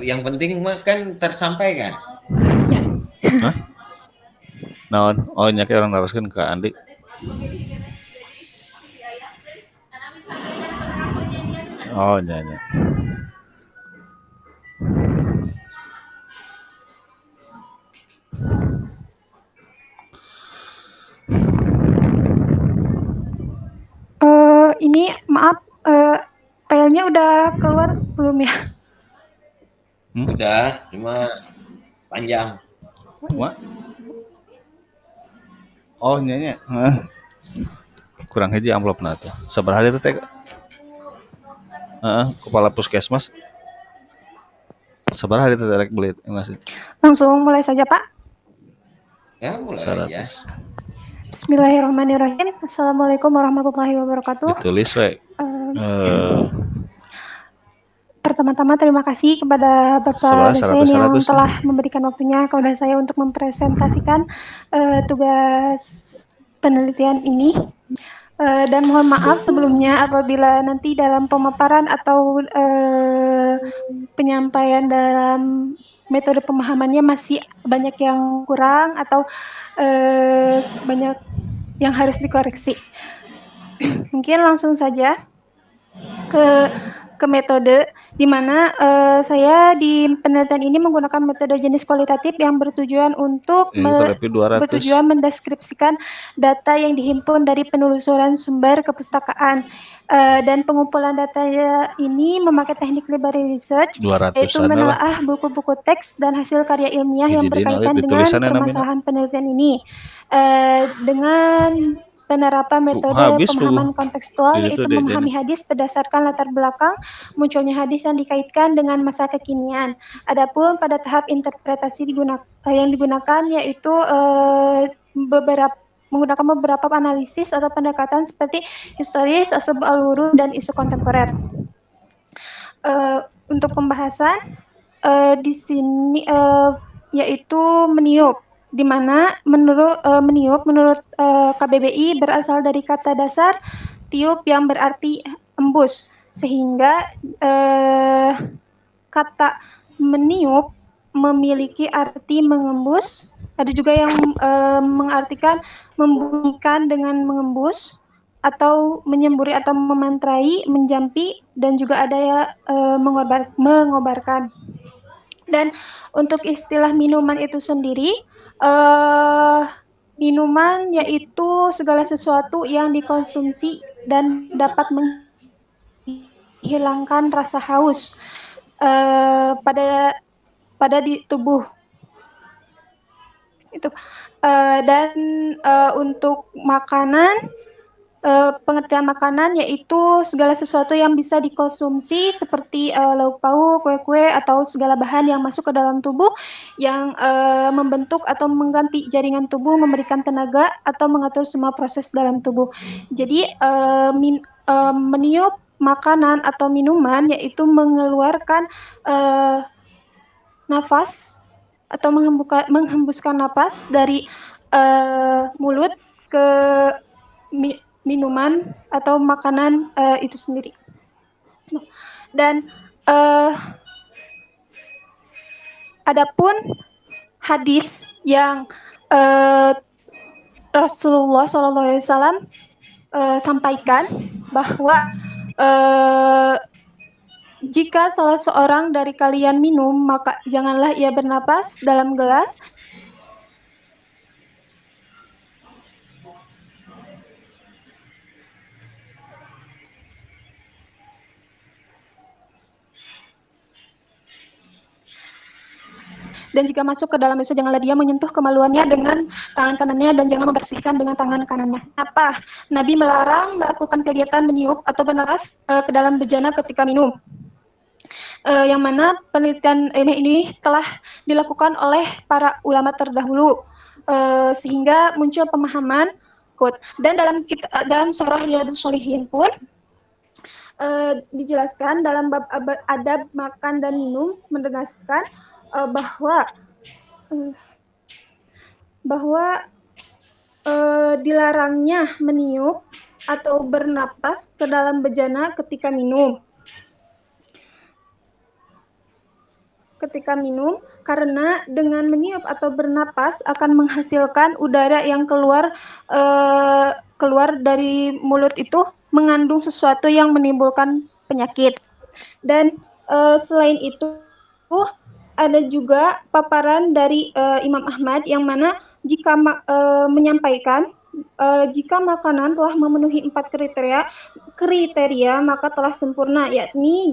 yang penting mah kan tersampaikan. Hah? Naon? Oh nya orang naraskeun ke Andi. Oh nya nya. Ini maaf, filenya udah keluar belum ya? Udah, cuma panjang. Cuma oh nya nya. Kurang hiji amplop na tuh. Sabaraha itu teh? Kepala puskesmas. Sabaraha itu direct beli masih. Langsung mulai saja, Pak. Ya, mulai 100. aja. Bismillahirrahmanirrahim. Assalamualaikum warahmatullahi wabarakatuh. Ditulis we. Pertama-tama terima kasih kepada Bapak dosen yang telah memberikan waktunya kepada saya untuk mempresentasikan tugas penelitian ini. Dan mohon maaf sebelumnya apabila nanti dalam pemaparan atau penyampaian dalam metode pemahamannya masih banyak yang kurang atau banyak yang harus dikoreksi. Mungkin langsung saja ke metode, di mana saya di penelitian ini menggunakan metode jenis kualitatif yang bertujuan untuk bertujuan mendeskripsikan data yang dihimpun dari penelusuran sumber kepustakaan. Dan pengumpulan data ini memakai teknik library research, yaitu menelaah buku-buku teks dan hasil karya ilmiah yang berkaitan dengan permasalahan penelitian ini. Dengan penerapan metode pemahaman kontekstual, yaitu memahami hadis berdasarkan latar belakang munculnya hadis yang dikaitkan dengan masa kekinian. Adapun pada tahap interpretasi yang digunakan yaitu menggunakan beberapa analisis atau pendekatan seperti historis, asbab al-wurud, dan isu kontemporer. Untuk pembahasan di sini yaitu meniup, di mana meniup menurut KBBI berasal dari kata dasar tiup yang berarti embus, sehingga kata meniup memiliki arti mengembus. Ada juga yang mengartikan membunyikan dengan mengembus, atau menyemburi atau memantrai, menjampi, dan juga ada ya mengobarkan. Dan untuk istilah minuman itu sendiri, minuman yaitu segala sesuatu yang dikonsumsi dan dapat menghilangkan rasa haus pada di tubuh. Itu. Dan untuk makanan, pengertian makanan yaitu segala sesuatu yang bisa dikonsumsi seperti lauk pauk, kue-kue, atau segala bahan yang masuk ke dalam tubuh yang membentuk atau mengganti jaringan tubuh, memberikan tenaga atau mengatur semua proses dalam tubuh. Jadi meniup makanan atau minuman yaitu mengeluarkan nafas atau menghembuskan napas dari mulut ke minuman atau makanan itu sendiri. Dan adapun hadis yang Rasulullah SAW sampaikan bahwa jika salah seorang dari kalian minum, maka janganlah ia bernapas dalam gelas. Dan jika masuk ke dalam itu, janganlah dia menyentuh kemaluannya dengan tangan kanannya dan jangan membersihkan dengan tangan kanannya. Apa? Nabi melarang melakukan kegiatan meniup atau bernapas ke dalam bejana ketika minum. Yang mana penelitian ini telah dilakukan oleh para ulama terdahulu, sehingga muncul pemahaman quote. Dan dalam surah Riyadhus Shalihin pun dijelaskan dalam bab adab makan dan minum, menegaskan bahwa dilarangnya meniup atau bernapas ke dalam bejana ketika minum. ketika minum, karena dengan meniup atau bernapas akan menghasilkan udara yang keluar dari mulut itu mengandung sesuatu yang menimbulkan penyakit. Dan selain itu ada juga paparan dari Imam Ahmad yang mana jika menyampaikan jika makanan telah memenuhi 4 kriteria maka telah sempurna, yakni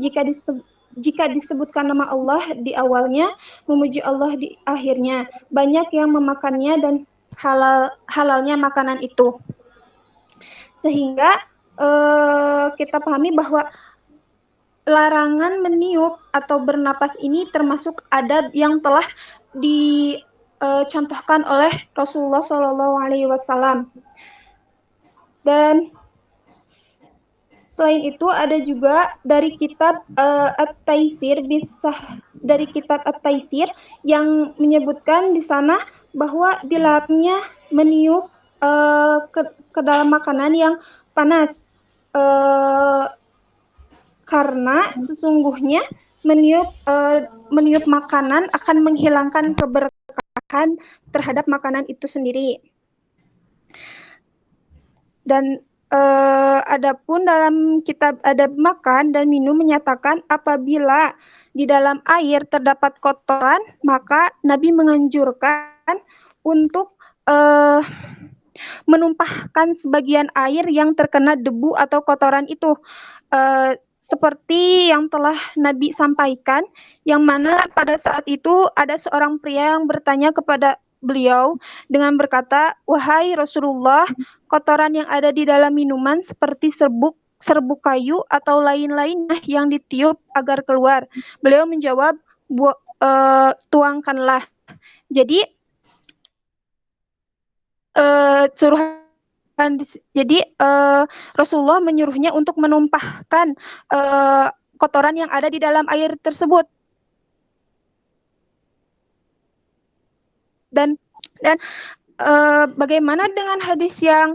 jika disebutkan nama Allah di awalnya, memuji Allah di akhirnya, banyak yang memakannya dan halalnya makanan itu. Sehingga kita pahami bahwa larangan meniup atau bernapas ini termasuk adab yang telah dicontohkan oleh Rasulullah SAW. Dan selain itu ada juga dari kitab At-Taisir dari kitab At-Taisir yang menyebutkan di sana bahwa dilarangnya meniup ke dalam makanan yang panas. Karena sesungguhnya meniup makanan akan menghilangkan keberkahan terhadap makanan itu sendiri. Dan adapun dalam kitab adab makan dan minum menyatakan apabila di dalam air terdapat kotoran, maka Nabi menganjurkan untuk menumpahkan sebagian air yang terkena debu atau kotoran itu. Seperti yang telah Nabi sampaikan, yang mana pada saat itu ada seorang pria yang bertanya kepada beliau dengan berkata, "Wahai Rasulullah, kotoran yang ada di dalam minuman seperti serbuk kayu atau lain-lainnya yang ditiup agar keluar." Beliau menjawab, "Tuangkanlah." Jadi Rasulullah menyuruhnya untuk menumpahkan kotoran yang ada di dalam air tersebut. Dan bagaimana dengan hadis yang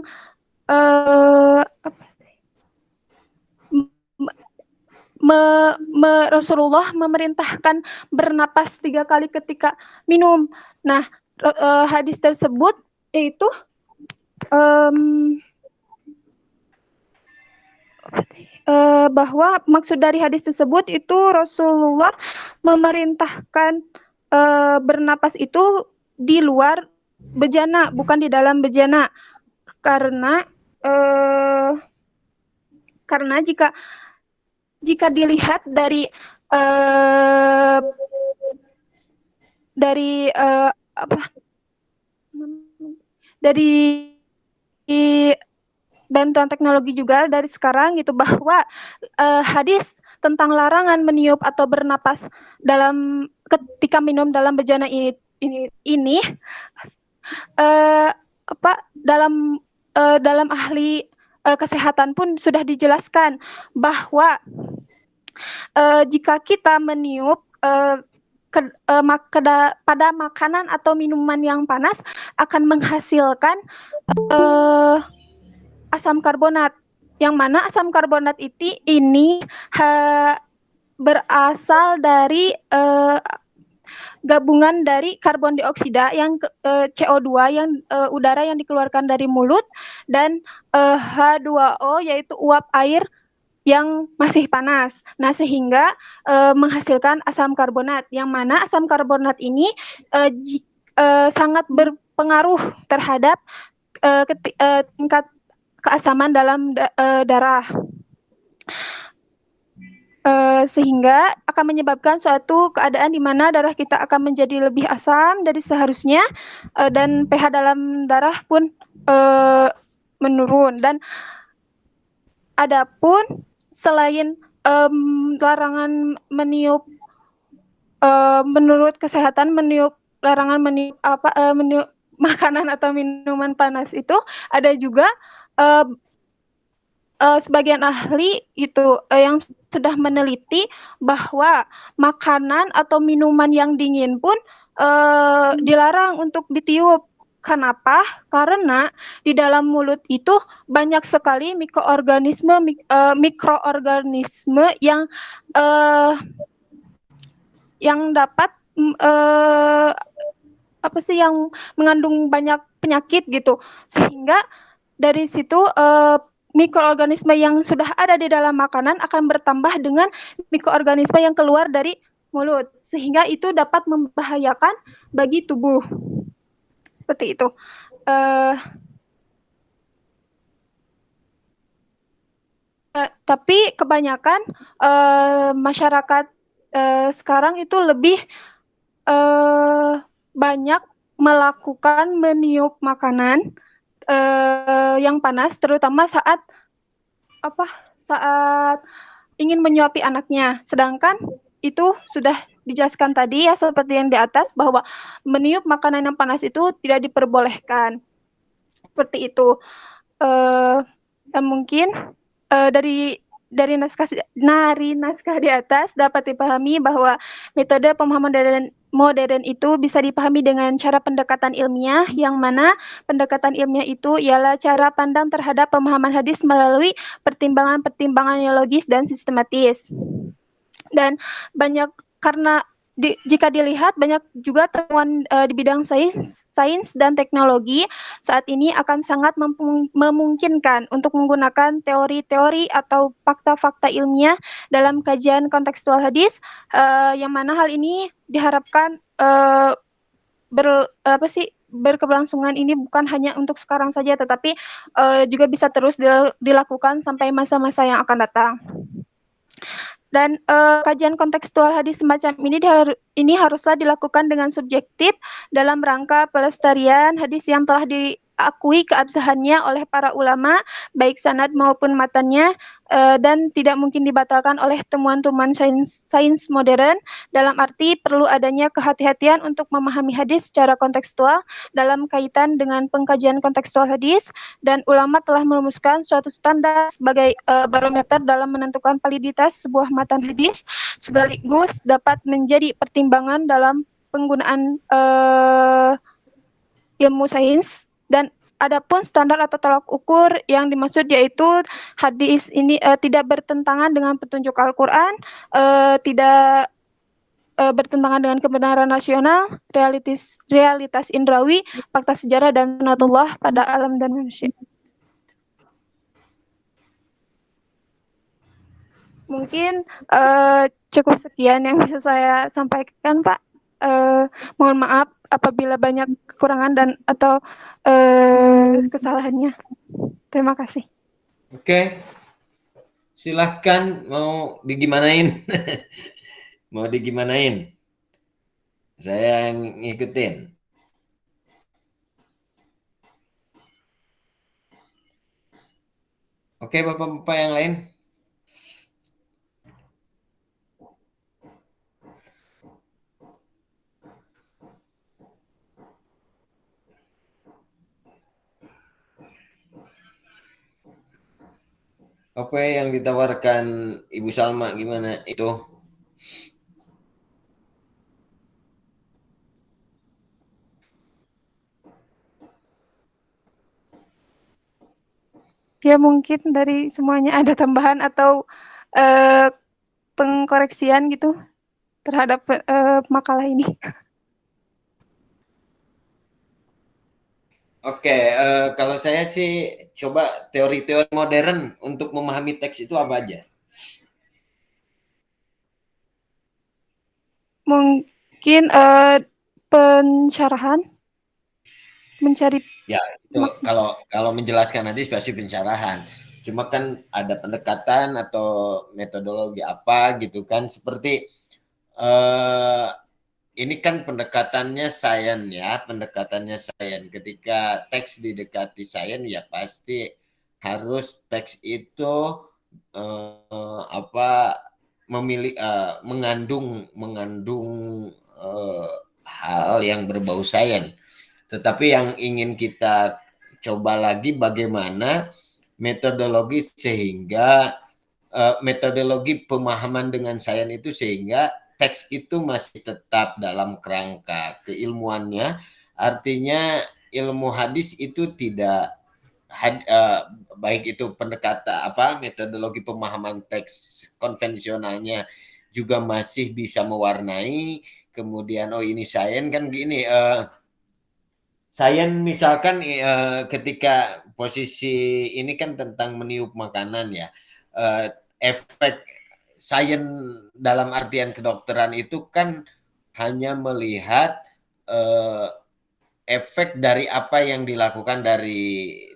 Rasulullah memerintahkan bernapas 3 kali ketika minum. Nah, hadis tersebut yaitu bahwa maksud dari hadis tersebut itu Rasulullah memerintahkan bernapas itu di luar bejana, bukan di dalam bejana, karena jika dilihat dari bantuan teknologi juga dari sekarang gitu, bahwa hadis tentang larangan meniup atau bernapas ketika minum dalam bejana ini dalam ahli kesehatan pun sudah dijelaskan bahwa jika kita meniup pada makanan atau minuman yang panas akan menghasilkan asam karbonat, yang mana asam karbonat ini berasal dari gabungan dari karbon dioksida yang CO2 yang udara yang dikeluarkan dari mulut, dan H2O yaitu uap air yang masih panas. Nah, sehingga menghasilkan asam karbonat, yang mana asam karbonat ini sangat berpengaruh terhadap tingkat keasaman dalam darah. Sehingga akan menyebabkan suatu keadaan di mana darah kita akan menjadi lebih asam dari seharusnya, dan pH dalam darah pun menurun. Dan adapun selain larangan meniup, menurut kesehatan larangan meniup makanan atau minuman panas itu, ada juga sebagian ahli itu yang sudah meneliti bahwa makanan atau minuman yang dingin pun dilarang untuk ditiup. Kenapa? Karena di dalam mulut itu banyak sekali mikroorganisme yang yang dapat apa sih yang mengandung banyak penyakit gitu, sehingga dari situ mikroorganisme yang sudah ada di dalam makanan akan bertambah dengan mikroorganisme yang keluar dari mulut, sehingga itu dapat membahayakan bagi tubuh. Seperti itu. Tapi kebanyakan masyarakat sekarang itu lebih banyak melakukan meniup makanan yang panas, terutama saat ingin menyuapi anaknya. Sedangkan itu sudah dijelaskan tadi ya, seperti yang di atas, bahwa meniup makanan yang panas itu tidak diperbolehkan. Seperti itu. Dan mungkin dari naskah di atas dapat dipahami bahwa metode pemahaman modern itu bisa dipahami dengan cara pendekatan ilmiah, yang mana pendekatan ilmiah itu ialah cara pandang terhadap pemahaman hadis melalui pertimbangan-pertimbangan yang logis dan sistematis. Dan banyak, karena jika dilihat banyak juga temuan di bidang sains dan teknologi saat ini akan sangat memungkinkan untuk menggunakan teori-teori atau fakta-fakta ilmiah dalam kajian kontekstual hadis, yang mana hal ini diharapkan berkeberlangsungan ini bukan hanya untuk sekarang saja, tetapi juga bisa terus dilakukan sampai masa-masa yang akan datang. Dan kajian kontekstual hadis semacam ini haruslah dilakukan dengan subjektif dalam rangka pelestarian hadis yang telah diakui keabsahannya oleh para ulama, baik sanad maupun matannya, dan tidak mungkin dibatalkan oleh temuan-temuan sains modern, dalam arti perlu adanya kehati-hatian untuk memahami hadis secara kontekstual dalam kaitan dengan pengkajian kontekstual hadis, dan ulama telah merumuskan suatu standar sebagai barometer dalam menentukan validitas sebuah matan hadis, sekaligus dapat menjadi pertimbangan dalam penggunaan ilmu sains. Dan adapun standar atau tolak ukur yang dimaksud yaitu hadis ini tidak bertentangan dengan petunjuk Al-Quran, tidak bertentangan dengan kebenaran nasional, realitas indrawi, fakta sejarah, dan sunatullah pada alam dan manusia. Mungkin cukup sekian yang bisa saya sampaikan, Pak. Mohon maaf apabila banyak kekurangan dan atau kesalahannya. Terima kasih. Oke. Silahkan, mau digimanain? Mau digimanain? Saya ngikutin. Oke, Bapak-bapak yang lain. Apa yang ditawarkan Ibu Salma gimana itu? Ya mungkin dari semuanya ada tambahan atau pengkoreksian gitu terhadap makalah ini. Oke, kalau saya sih coba teori-teori modern untuk memahami teks itu apa aja? Mungkin pensyarahan, mencari. Ya, itu kalau menjelaskan hadis pasti pencerahan. Cuma kan ada pendekatan atau metodologi apa gitu kan, seperti ini kan pendekatannya sains ya, pendekatannya sains. Ketika teks didekati sains ya pasti harus teks itu mengandung hal yang berbau sains. Tetapi yang ingin kita coba lagi bagaimana metodologi sehingga metodologi pemahaman dengan sains itu sehingga teks itu masih tetap dalam kerangka keilmuannya. Artinya ilmu hadis itu tidak baik itu pendekatan metodologi pemahaman teks konvensionalnya juga masih bisa mewarnai. Kemudian ini sains kan gini, sains misalkan ketika posisi ini kan tentang meniup makanan ya, efek sains dalam artian kedokteran itu kan hanya melihat efek dari apa yang dilakukan dari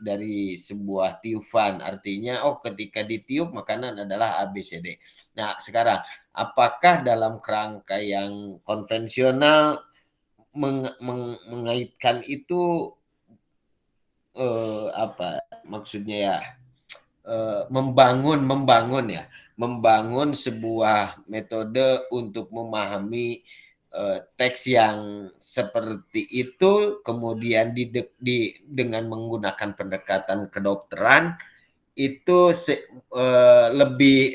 sebuah tiupan. Artinya, ketika ditiup makanan adalah A, B, C, D. Nah, sekarang apakah dalam kerangka yang konvensional mengaitkan itu apa maksudnya ya, membangun sebuah metode untuk memahami teks yang seperti itu, kemudian dengan menggunakan pendekatan kedokteran itu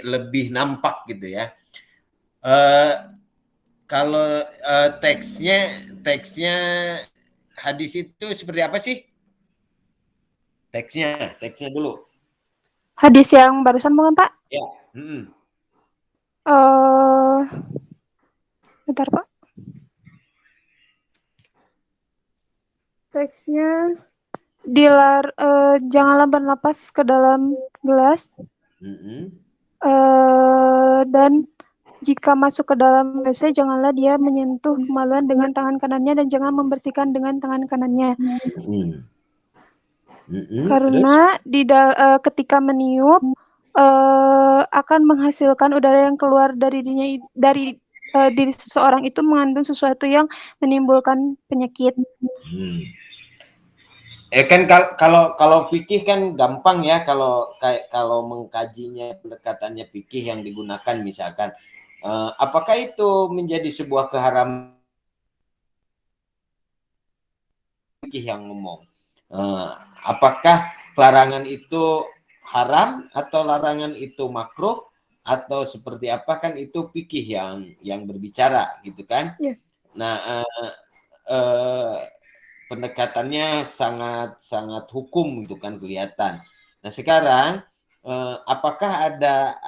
lebih nampak gitu ya. Kalau teksnya hadis itu seperti apa sih? Teksnya dulu. Hadis yang barusan bukan Pak? Ya. Bentar Pak. Teksnya janganlah bernapas ke dalam gelas. Dan jika masuk ke dalam WC, janganlah dia menyentuh kemaluan dengan tangan kanannya dan jangan membersihkan dengan tangan kanannya. Karena ketika meniup akan menghasilkan udara yang keluar dari diri seseorang itu mengandung sesuatu yang menimbulkan penyakit. Kan kalau fikih kan gampang ya, kalau mengkajinya pendekatannya fikih yang digunakan misalkan, apakah itu menjadi sebuah keharaman fikih yang ngomong? Apakah larangan itu haram atau larangan itu makruh atau seperti apa, kan itu fikih yang berbicara gitu kan? Yeah. Nah, pendekatannya sangat hukum itu kan kelihatan. Nah, sekarang apakah ada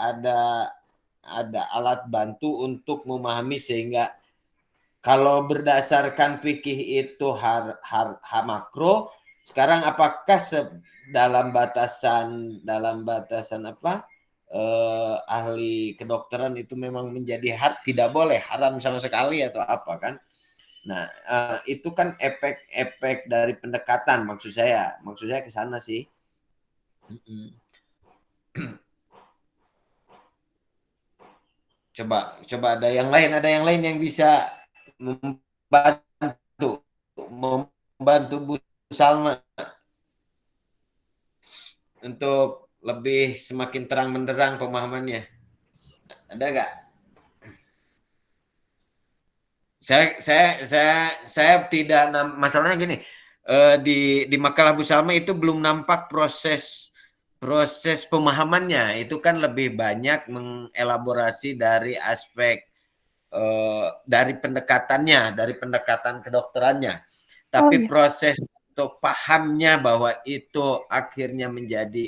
alat bantu untuk memahami sehingga kalau berdasarkan fikih itu makruh, sekarang apakah dalam batasan apa, ahli kedokteran itu memang menjadi tidak boleh, haram sama sekali atau apa kan? Nah, itu kan efek dari pendekatan, maksud saya ke sana sih. Coba ada yang lain yang bisa membantu Bu Salma untuk lebih semakin terang menderang pemahamannya. Ada nggak? Saya tidak, masalahnya gini, di makalah Bu Salma itu belum nampak proses pemahamannya. Itu kan lebih banyak mengelaborasi dari aspek dari pendekatannya, dari pendekatan kedokterannya. Tapi proses untuk pahamnya bahwa itu akhirnya menjadi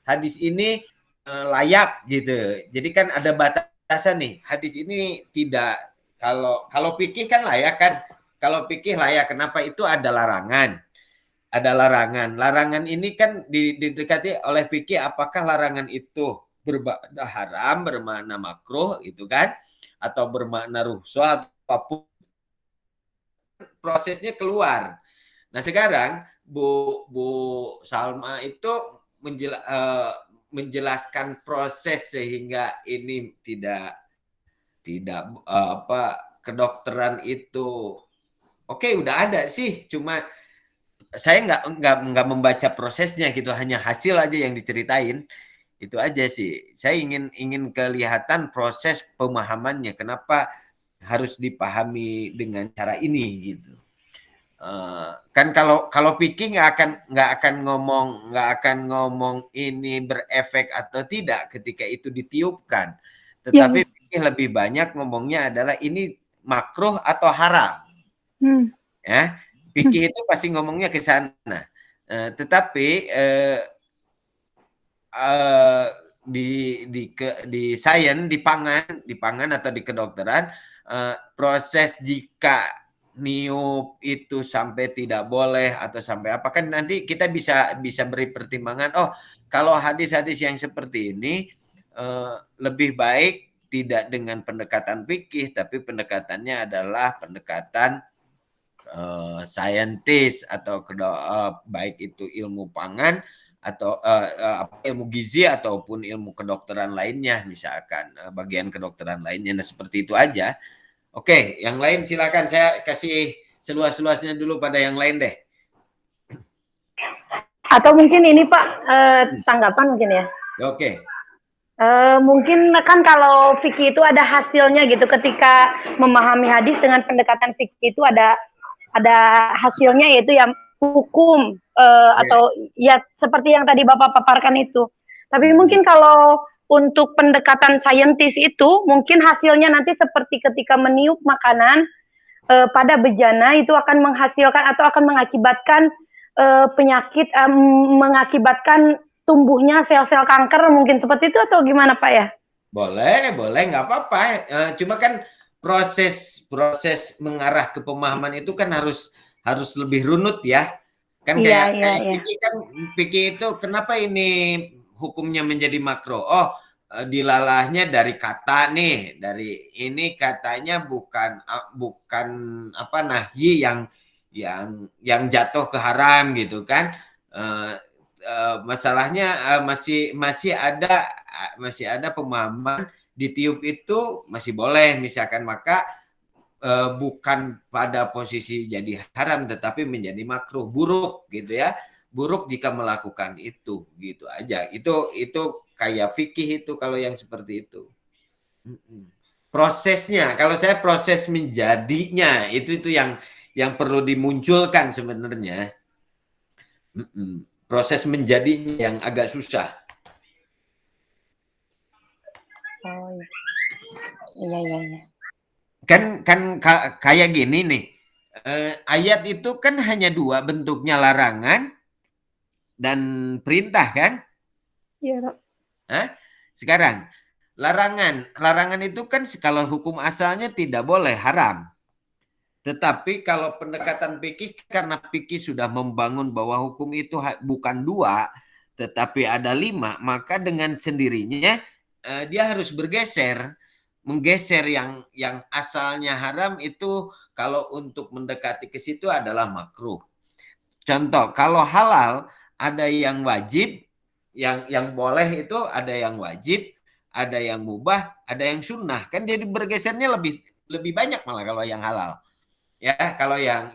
hadis ini layak gitu. Jadi kan ada batasan nih. Hadis ini tidak, kalau fikih kan layak kan. Kalau fikih layak, kenapa itu ada larangan? Ada larangan. Larangan ini kan didekati oleh fikih, apakah larangan itu bermakna haram, bermakna makruh itu kan, atau bermakna rukhsah atau apapun, prosesnya keluar. Nah, sekarang Bu Salma itu menjelaskan proses sehingga ini tidak kedokteran itu udah ada sih, cuma saya nggak membaca prosesnya gitu, hanya hasil aja yang diceritain. Itu aja sih. Saya ingin kelihatan proses pemahamannya, kenapa harus dipahami dengan cara ini gitu. Kan kalau fikih nggak akan ngomong ini berefek atau tidak ketika itu ditiupkan. Tetapi fikih lebih banyak ngomongnya adalah ini makruh atau haram. Ya, fikih itu pasti ngomongnya ke sana. Tetapi di sains, di pangan atau di kedokteran, proses jika niup itu sampai tidak boleh atau sampai apa, kan nanti kita bisa beri pertimbangan, oh kalau hadis-hadis yang seperti ini lebih baik tidak dengan pendekatan fikih, tapi pendekatannya adalah pendekatan saintis atau baik itu ilmu pangan atau ilmu gizi ataupun ilmu kedokteran lainnya, misalkan bagian kedokteran lainnya. Nah, seperti itu aja. Oke, yang lain silakan, saya kasih seluas-luasnya dulu pada yang lain deh. Atau mungkin ini Pak, tanggapan mungkin ya. Oke. Mungkin kan kalau fikih itu ada hasilnya gitu, ketika memahami hadis dengan pendekatan fikih itu ada hasilnya, yaitu yang hukum atau ya seperti yang tadi Bapak paparkan itu. Tapi mungkin kalau untuk pendekatan saintis itu mungkin hasilnya nanti seperti ketika meniup makanan pada bejana itu akan menghasilkan atau akan mengakibatkan penyakit, mengakibatkan tumbuhnya sel-sel kanker, mungkin seperti itu atau gimana Pak ya? Boleh, nggak apa-apa. Cuma kan proses mengarah ke pemahaman itu kan harus lebih runut ya. Kan kayak fikih kan, fikih itu kenapa ini hukumnya menjadi makro? Oh, dilalahnya dari kata nih, dari ini katanya bukan apa nahyi yang jatuh ke haram gitu kan. Masalahnya masih ada pemahaman ditiup itu masih boleh misalkan, maka bukan pada posisi jadi haram tetapi menjadi makruh, buruk gitu ya, buruk jika melakukan itu, gitu aja. Itu kayak fikih itu kalau yang seperti itu. Prosesnya, kalau saya proses menjadinya itu yang perlu dimunculkan sebenarnya. Proses menjadinya yang agak susah. Oh iya. Kan kayak gini nih, ayat itu kan hanya dua bentuknya, larangan dan perintah kan? Iya, Pak. Sekarang larangan itu kan kalau hukum asalnya tidak boleh, haram. Tetapi kalau pendekatan fikih, karena fikih sudah membangun bahwa hukum itu bukan dua, tetapi ada 5, maka dengan sendirinya dia harus menggeser yang asalnya haram itu, kalau untuk mendekati ke situ adalah makruh. Contoh, kalau halal ada yang wajib, yang boleh itu ada yang wajib, ada yang mubah, ada yang sunnah. Kan jadi bergesernya lebih banyak malah kalau yang halal. Ya, kalau yang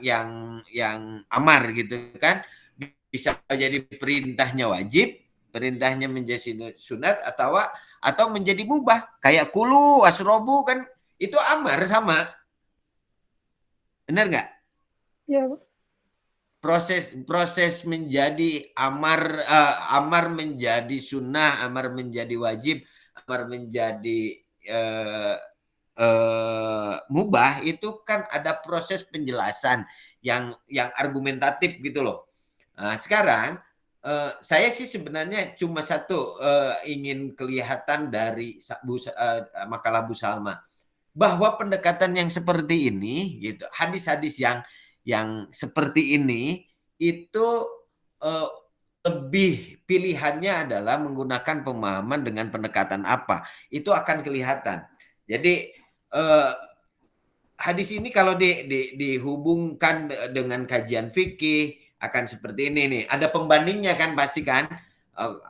amar gitu kan, bisa jadi perintahnya wajib, perintahnya menjadi sunat, atau menjadi mubah, kayak kulu wasrobu kan itu amar sama, benar nggak? Iya, Pak. Proses menjadi amar menjadi sunnah, amar menjadi wajib, amar menjadi mubah, itu kan ada proses penjelasan yang argumentatif gitu loh. Nah, sekarang saya sih sebenarnya cuma satu ingin kelihatan dari makalah Bu Salma, bahwa pendekatan yang seperti ini gitu, hadis-hadis yang seperti ini itu lebih pilihannya adalah menggunakan pemahaman dengan pendekatan apa, itu akan kelihatan. Jadi hadis ini kalau dihubungkan dengan kajian fikih akan seperti ini nih. Ada pembandingnya kan pasti kan,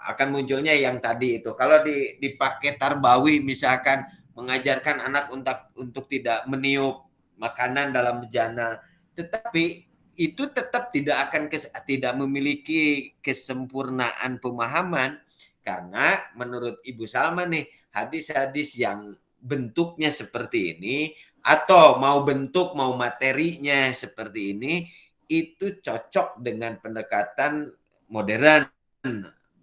akan munculnya yang tadi itu. Kalau dipakai tarbawi misalkan, mengajarkan anak untuk tidak meniup makanan dalam bejana, tetapi itu tetap tidak memiliki kesempurnaan pemahaman, karena menurut Ibu Salma nih, hadis-hadis yang bentuknya seperti ini, atau mau bentuk mau materinya seperti ini, itu cocok dengan pendekatan modern,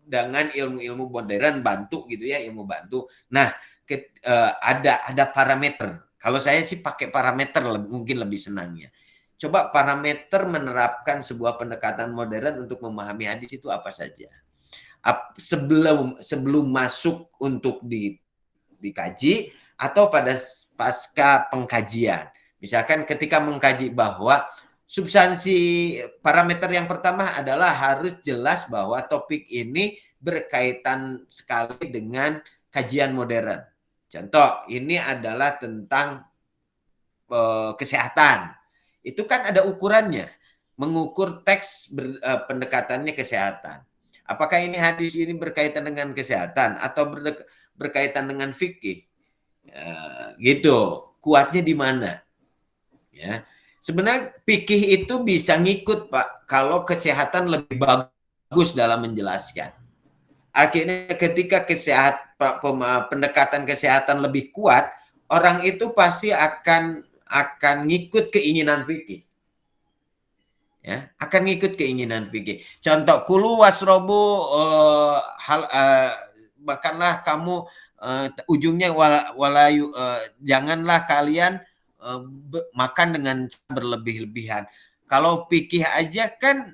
dengan ilmu-ilmu modern bantu gitu ya, ilmu bantu. Nah, ada parameter. Kalau saya sih pakai parameter mungkin lebih senangnya. Coba parameter menerapkan sebuah pendekatan modern untuk memahami hadis itu apa saja? sebelum masuk untuk dikaji atau pada pasca pengkajian. Misalkan ketika mengkaji bahwa substansi parameter yang pertama adalah harus jelas bahwa topik ini berkaitan sekali dengan kajian modern. Contoh, ini adalah tentang kesehatan. Itu kan ada ukurannya, mengukur teks pendekatannya kesehatan. Apakah ini hadis ini berkaitan dengan kesehatan atau berkaitan dengan fikih? Gitu, kuatnya di mana? Ya, sebenarnya fikih itu bisa ngikut Pak, kalau kesehatan lebih bagus dalam menjelaskan. Akhirnya ketika pendekatan kesehatan lebih kuat, orang itu pasti akan ngikut keinginan fikih. Ya, akan ngikut keinginan fikih. Contoh, kulu wasrobu makanlah kamu ujungnya walayu janganlah kalian makan dengan berlebih-lebihan. Kalau fikih aja kan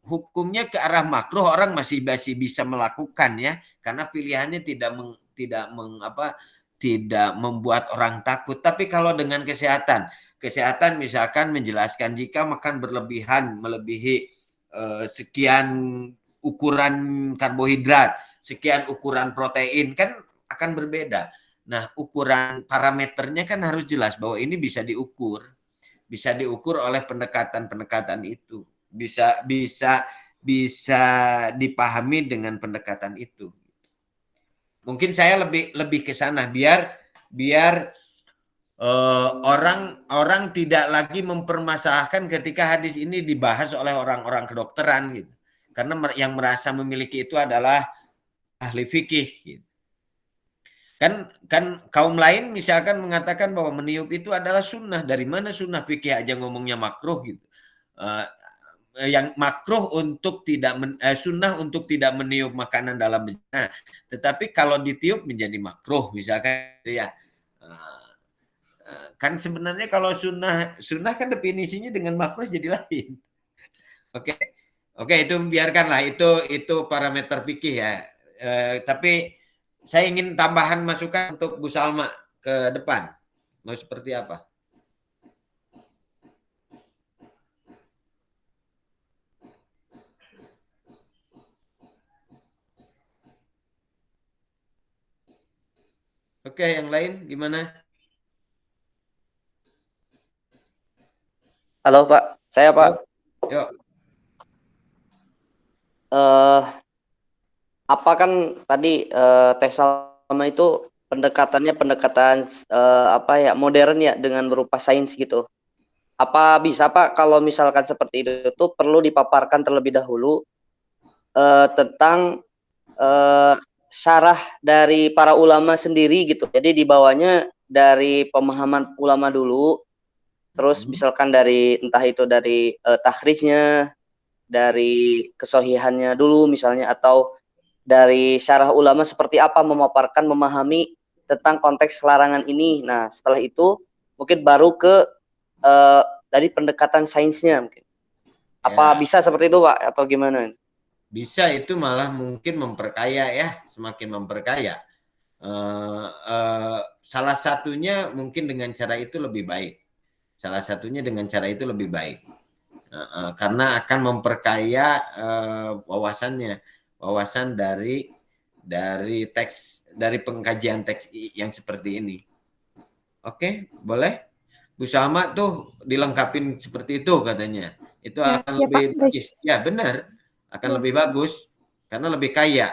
hukumnya ke arah makruh, orang masih bisa melakukan ya, karena pilihannya tidak membuat orang takut. Tapi kalau dengan kesehatan misalkan menjelaskan jika makan berlebihan melebihi sekian ukuran karbohidrat, sekian ukuran protein, kan akan berbeda. Nah, ukuran parameternya kan harus jelas bahwa ini bisa diukur oleh pendekatan itu, bisa dipahami dengan pendekatan itu. Mungkin saya lebih ke sana biar orang tidak lagi mempermasalahkan ketika hadis ini dibahas oleh orang-orang kedokteran gitu. Karena yang merasa memiliki itu adalah ahli fikih gitu. Kan kaum lain misalkan mengatakan bahwa meniup itu adalah sunnah. Dari mana sunnah? Fikih aja ngomongnya makruh gitu. Yang makruh untuk sunnah untuk tidak meniup makanan dalam bencana. Tetapi kalau ditiup menjadi makruh misalkan ya. Kan sebenarnya kalau sunnah kan definisinya dengan makruh jadi lain. Oke, itu biarkanlah, itu parameter fikih ya. Tapi saya ingin tambahan masukan untuk Bu Salma ke depan. Mau seperti apa? Oke, yang lain gimana? Halo Pak, saya Pak. Yuk. Apa kan tadi Teh Salma itu pendekatan modern ya dengan berupa sains gitu. Apa bisa Pak kalau misalkan seperti itu perlu dipaparkan terlebih dahulu tentang syarah dari para ulama sendiri gitu. Jadi dibawanya dari pemahaman ulama dulu, terus misalkan dari entah itu dari takhrijnya, dari kesohihannya dulu misalnya, atau dari syarah ulama seperti apa memaparkan, memahami tentang konteks larangan ini. Nah, setelah itu mungkin baru ke dari pendekatan sainsnya mungkin. Apa bisa seperti itu Pak atau gimana? Bisa, itu malah mungkin memperkaya ya, semakin memperkaya. Salah satunya mungkin dengan cara itu lebih baik. Karena akan memperkaya wawasan dari teks, dari pengkajian teks yang seperti ini. Oke, boleh? Bu Salma tuh dilengkapin seperti itu katanya. Itu akan lebih bagus. Ya, benar. Akan lebih bagus karena lebih kaya.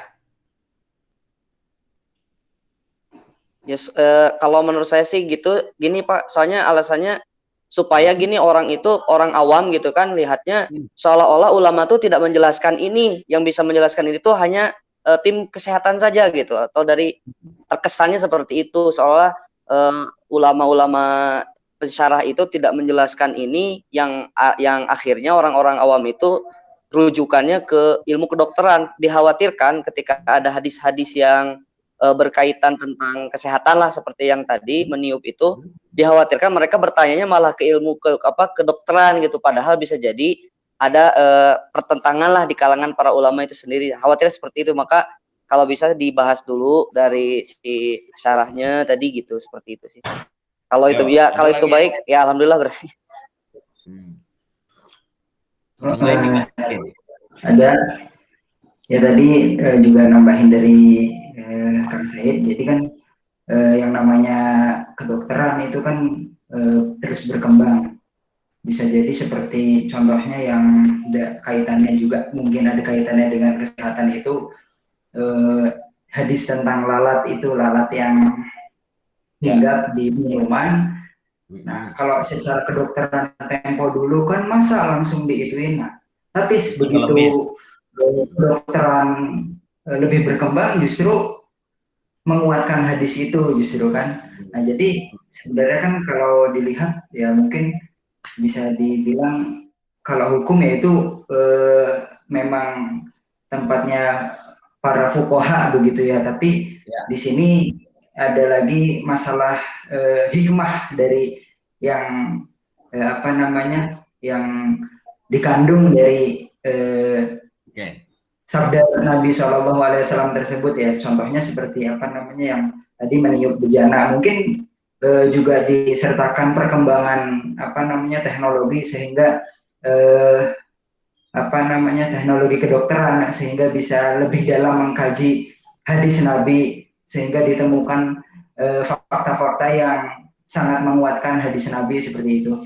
Yes, kalau menurut saya sih gitu, gini Pak, soalnya alasannya supaya gini, orang awam gitu kan lihatnya seolah-olah ulama tuh tidak menjelaskan ini, yang bisa menjelaskan ini tuh hanya tim kesehatan saja gitu, atau dari terkesannya seperti itu, seolah ulama-ulama pensyarah itu tidak menjelaskan ini, yang akhirnya orang-orang awam itu rujukannya ke ilmu kedokteran. Dikhawatirkan ketika ada hadis-hadis yang berkaitan tentang kesehatan lah, seperti yang tadi meniup itu, dikhawatirkan mereka bertanyanya malah ke ilmu kedokteran gitu, padahal bisa jadi ada pertentangan lah di kalangan para ulama itu sendiri. Khawatir seperti itu, maka kalau bisa dibahas dulu dari si syarahnya tadi gitu, seperti itu sih. Kalau itu ya, kalau itu baik ya alhamdulillah berarti. Yang lain gimana? Ada ya tadi juga nambahin dari Kang Said. Jadi kan yang namanya kedokteran itu kan terus berkembang. Bisa jadi seperti contohnya yang ada kaitannya juga, mungkin ada kaitannya dengan kesehatan itu, hadis tentang lalat itu, lalat yang hinggap di minuman. Nah, kalau secara kedokteran tempo dulu kan masa langsung diituin. Nah, tapi begitu kedokteran lebih berkembang justru menguatkan hadis itu justru kan. Nah, jadi sebenarnya kan kalau dilihat ya mungkin bisa dibilang kalau hukum yaitu memang tempatnya para fuqaha begitu ya, tapi di sini ada lagi masalah hikmah dari yang apa namanya yang dikandung dari sabda Nabi SAW tersebut ya. Contohnya seperti apa namanya yang tadi meniup bejana, mungkin juga disertakan perkembangan apa namanya teknologi sehingga apa namanya teknologi kedokteran sehingga bisa lebih dalam mengkaji hadis Nabi sehingga ditemukan fakta-fakta yang sangat menguatkan hadis Nabi seperti itu.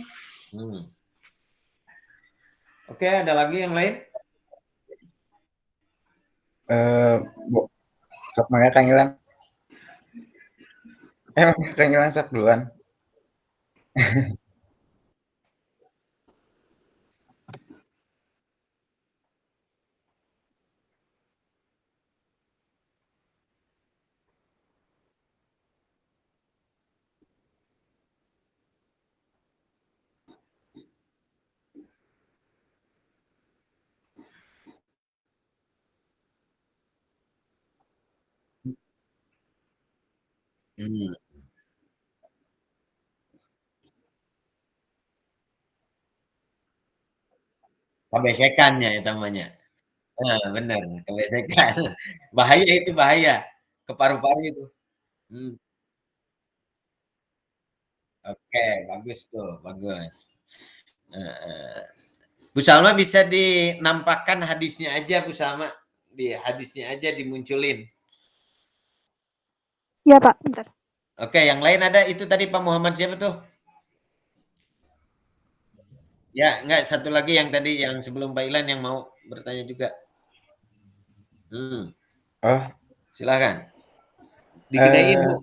Oke, ada lagi yang lain? Sok mangga Kang Ilham. Kang Ilham sok duluan. Kebesekannya ya namanya. Nah, benar, kebesekan. Bahaya itu, bahaya. Ke paru-paru itu. Oke, bagus tuh, bagus. Bu Salma bisa dinampakkan hadisnya aja, Bu Salma. Di hadisnya aja dimunculin. Ya Pak, bentar. Oke, yang lain ada itu tadi Pak Muhammad siapa tuh? Ya, enggak, satu lagi yang tadi yang sebelum Pak Ilan yang mau bertanya juga. Oh, silakan. Digedein, Bu.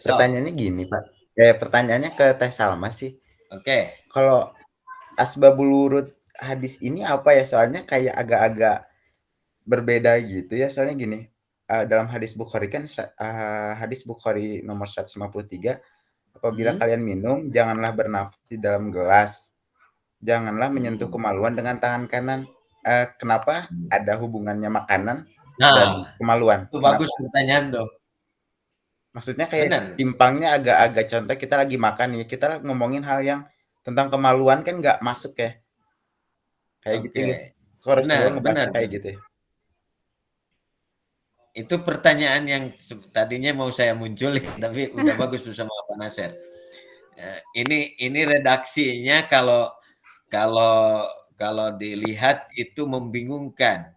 Pertanyaannya gini Pak. Pertanyaannya ke Teh Salma sih. Oke. Kalau asbabul wurud hadis ini apa ya? Soalnya kayak agak-agak berbeda gitu ya. Soalnya gini, dalam hadis Bukhari kan hadis Bukhari nomor 153, apabila kalian minum janganlah bernafas di dalam gelas. Janganlah menyentuh kemaluan dengan tangan kanan. Kenapa ada hubungannya makanan dan kemaluan? Itu bagus pertanyaan tuh. Maksudnya kayak timpangnya agak-agak, contoh kita lagi makan nih, kita ngomongin hal yang tentang kemaluan kan nggak masuk ya. Kayak gitu guys. Kok Rasulullah ngebahasnya kayak gitu ya? Itu pertanyaan yang tadinya mau saya munculin, tapi udah bagus tuh sama Pak Nasir. Ini redaksinya kalau dilihat itu membingungkan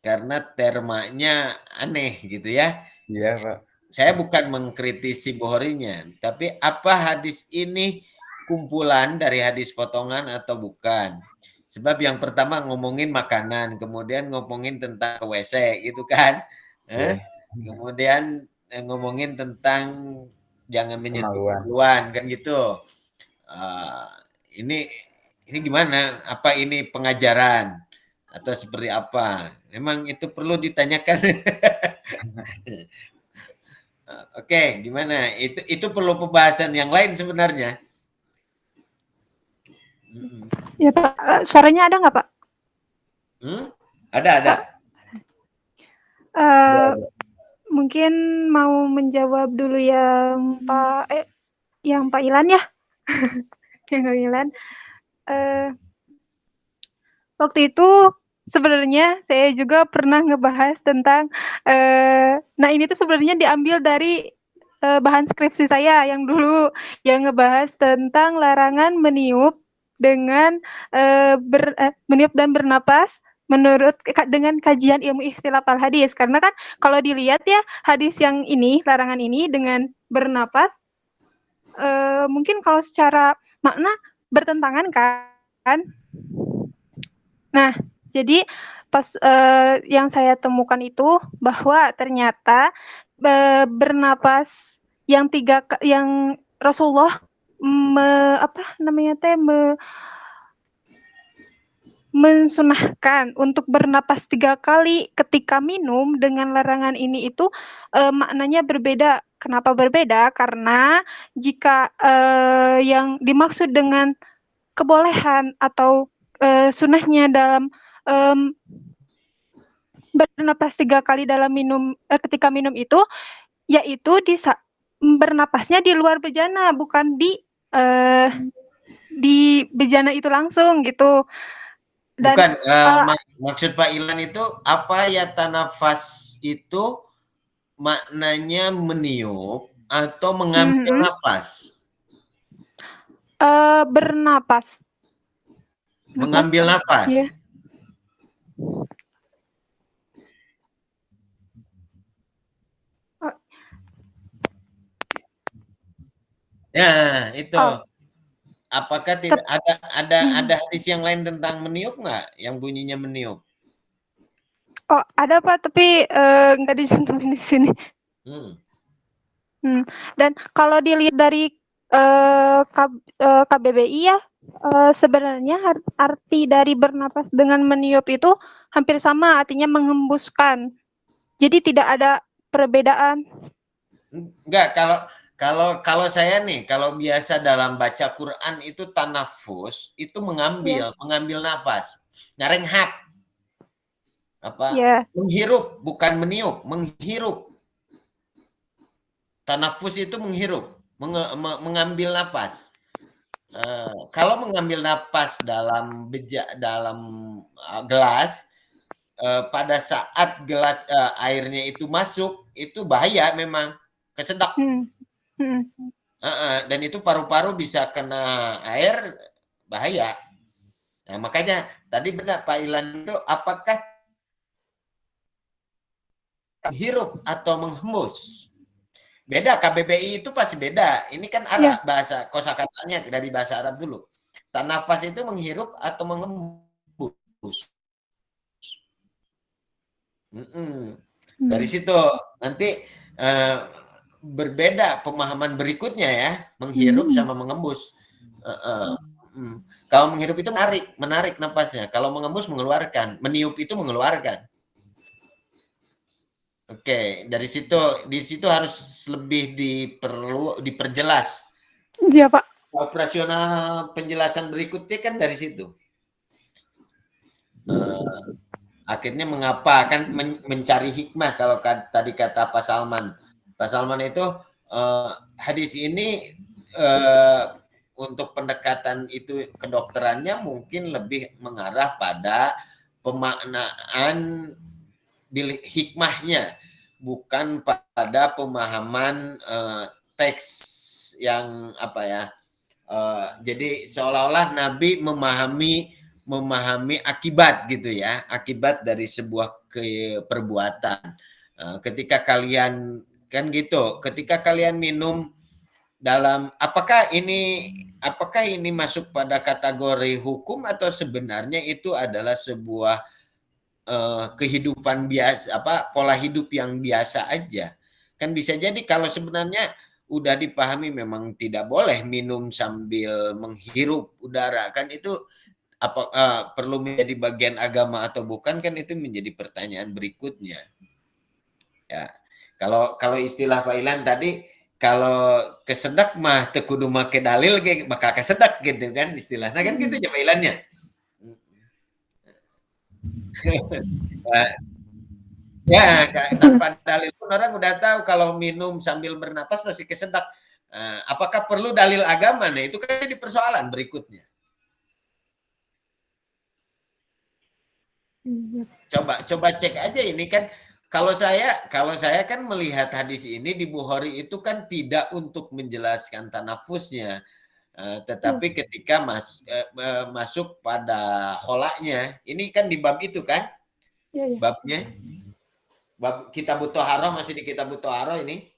karena termanya aneh gitu ya. Iya Pak. Saya bukan mengkritisi Bukharinya, tapi apa hadis ini kumpulan dari hadis potongan atau bukan? Sebab yang pertama ngomongin makanan, kemudian ngomongin tentang ke WC gitu kan. Kemudian ngomongin tentang jangan menyentuh kemaluan kan gitu. Ini gimana? Apa ini pengajaran atau seperti apa? Memang itu perlu ditanyakan. Oke, gimana? Itu perlu pembahasan yang lain sebenarnya. Ya Pak, suaranya ada nggak Pak? Ada. mungkin mau menjawab dulu yang Pak Ilan ya. Yang Pak Ilan. Waktu itu sebenarnya saya juga pernah ngebahas tentang nah ini tuh sebenarnya diambil dari bahan skripsi saya yang dulu yang ngebahas tentang larangan meniup dengan meniup dan bernapas menurut dengan kajian ilmu ikhtilaf al-hadis. Karena kan kalau dilihat ya hadis yang ini, larangan ini dengan bernapas mungkin kalau secara makna bertentangan kan. Nah, jadi pas yang saya temukan itu bahwa ternyata bernapas yang yang Rasulullah mensunahkan untuk bernapas 3 kali ketika minum dengan larangan ini itu maknanya berbeda. Kenapa berbeda? Karena jika yang dimaksud dengan kebolehan atau sunahnya dalam bernapas 3 kali dalam minum ketika minum itu, yaitu bernapasnya di luar bejana, bukan di bejana itu langsung gitu. Dan, bukan, maksud Pak Ilan itu apa ya tanafas itu maknanya meniup atau mengambil nafas? Bernapas. Mengambil nafas. Iya. Ya, itu. Apakah tidak ada hadis yang lain tentang meniup nggak? Yang bunyinya meniup? Oh, ada Pak, tapi nggak dicantumin di sini. Dan kalau dilihat dari KBBI ya, sebenarnya arti dari bernapas dengan meniup itu hampir sama, artinya menghembuskan. Jadi tidak ada perbedaan. Enggak, kalau saya nih, kalau biasa dalam baca Quran itu tanafus, itu mengambil nafas. Nyarenghap. Menghirup, bukan meniup, menghirup. Tanafus itu menghirup, mengambil nafas. Kalau mengambil nafas dalam gelas, pada saat gelas airnya itu masuk, itu bahaya memang, kesedak. Dan itu paru-paru bisa kena air, bahaya. Nah, makanya tadi benar Pak Ilan itu, apakah hirup atau menghembus? Beda, KBBI itu pasti beda. Ini kan Arab, bahasa kosakatanya dari bahasa Arab dulu. Tanafas itu menghirup atau menghembus. Dari situ nanti berbeda pemahaman berikutnya ya, menghirup sama menghembus. Kalau menghirup itu menarik napasnya. Kalau menghembus mengeluarkan, meniup itu mengeluarkan. Oke, di situ harus lebih diperjelas. Iya, Pak. Operasional penjelasan berikutnya kan dari situ. Akhirnya mengapa kan mencari hikmah, kalau tadi kata Pak Salman. Pak Salman itu hadis ini untuk pendekatan itu kedokterannya mungkin lebih mengarah pada pemaknaan hikmahnya, bukan pada pemahaman teks yang jadi seolah-olah Nabi memahami akibat gitu ya, akibat dari sebuah perbuatan. Ketika kalian kan gitu, ketika kalian minum apakah ini masuk pada kategori hukum atau sebenarnya itu adalah sebuah kehidupan biasa, pola hidup yang biasa aja. Kan bisa jadi kalau sebenarnya udah dipahami memang tidak boleh minum sambil menghirup udara, kan itu perlu menjadi bagian agama atau bukan, kan itu menjadi pertanyaan berikutnya. Ya, kalau istilah Pak Ilan tadi, kalau kesedak mah tekudu make dalil maka kesedak gitu kan istilahnya, kan gitu ya Pak Ilannya. Ya, tanpa dalil pun orang udah tahu kalau minum sambil bernapas masih kesedak. Apakah perlu dalil agama? Nah, itu kan jadi persoalan berikutnya. Coba cek aja ini kan. Kalau saya kan melihat hadis ini di Bukhari itu kan tidak untuk menjelaskan tanafusnya, tetapi ketika masuk pada kholaknya, ini kan di bab itu kan, babnya. Bab kita butuh haro masih di kita butuh haro ini.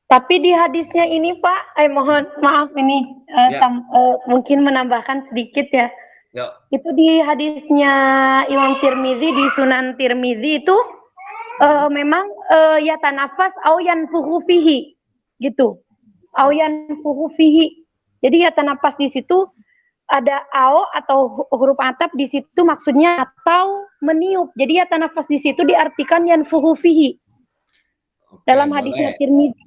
Tapi di hadisnya ini Pak, mohon maaf ini Ya. mungkin menambahkan sedikit ya. Yuk. Itu di hadisnya Imam Tirmizi di Sunan Tirmizi itu memang ya tanafas au yanfuhu fihi gitu. Au yanfuhu fihi. Jadi ya tanafas di situ ada au atau huruf atap di situ maksudnya atau meniup. Jadi ya tanafas di situ diartikan yanfuhu fihi. Oke, Dalam hadisnya boleh. Tirmizi.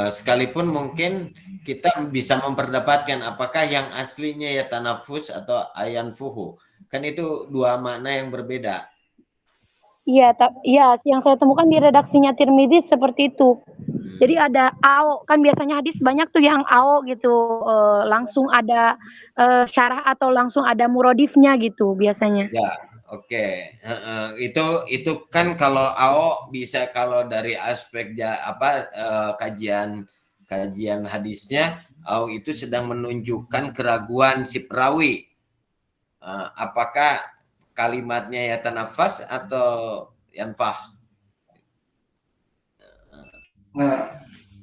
Sekalipun mungkin kita bisa memperdapatkan apakah yang aslinya ya tanafus atau ayan fuhu. Kan itu dua makna yang berbeda. Iya, yang saya temukan di redaksinya Tirmizi seperti itu. Jadi ada ao, kan biasanya hadis banyak tuh yang ao gitu, langsung ada syarah atau langsung ada murodifnya gitu biasanya. Ya, oke. Itu kan kalau ao bisa kalau dari aspek kajian hadisnya, au itu sedang menunjukkan keraguan si perawi. Apakah kalimatnya ya tanafas atau yanfah?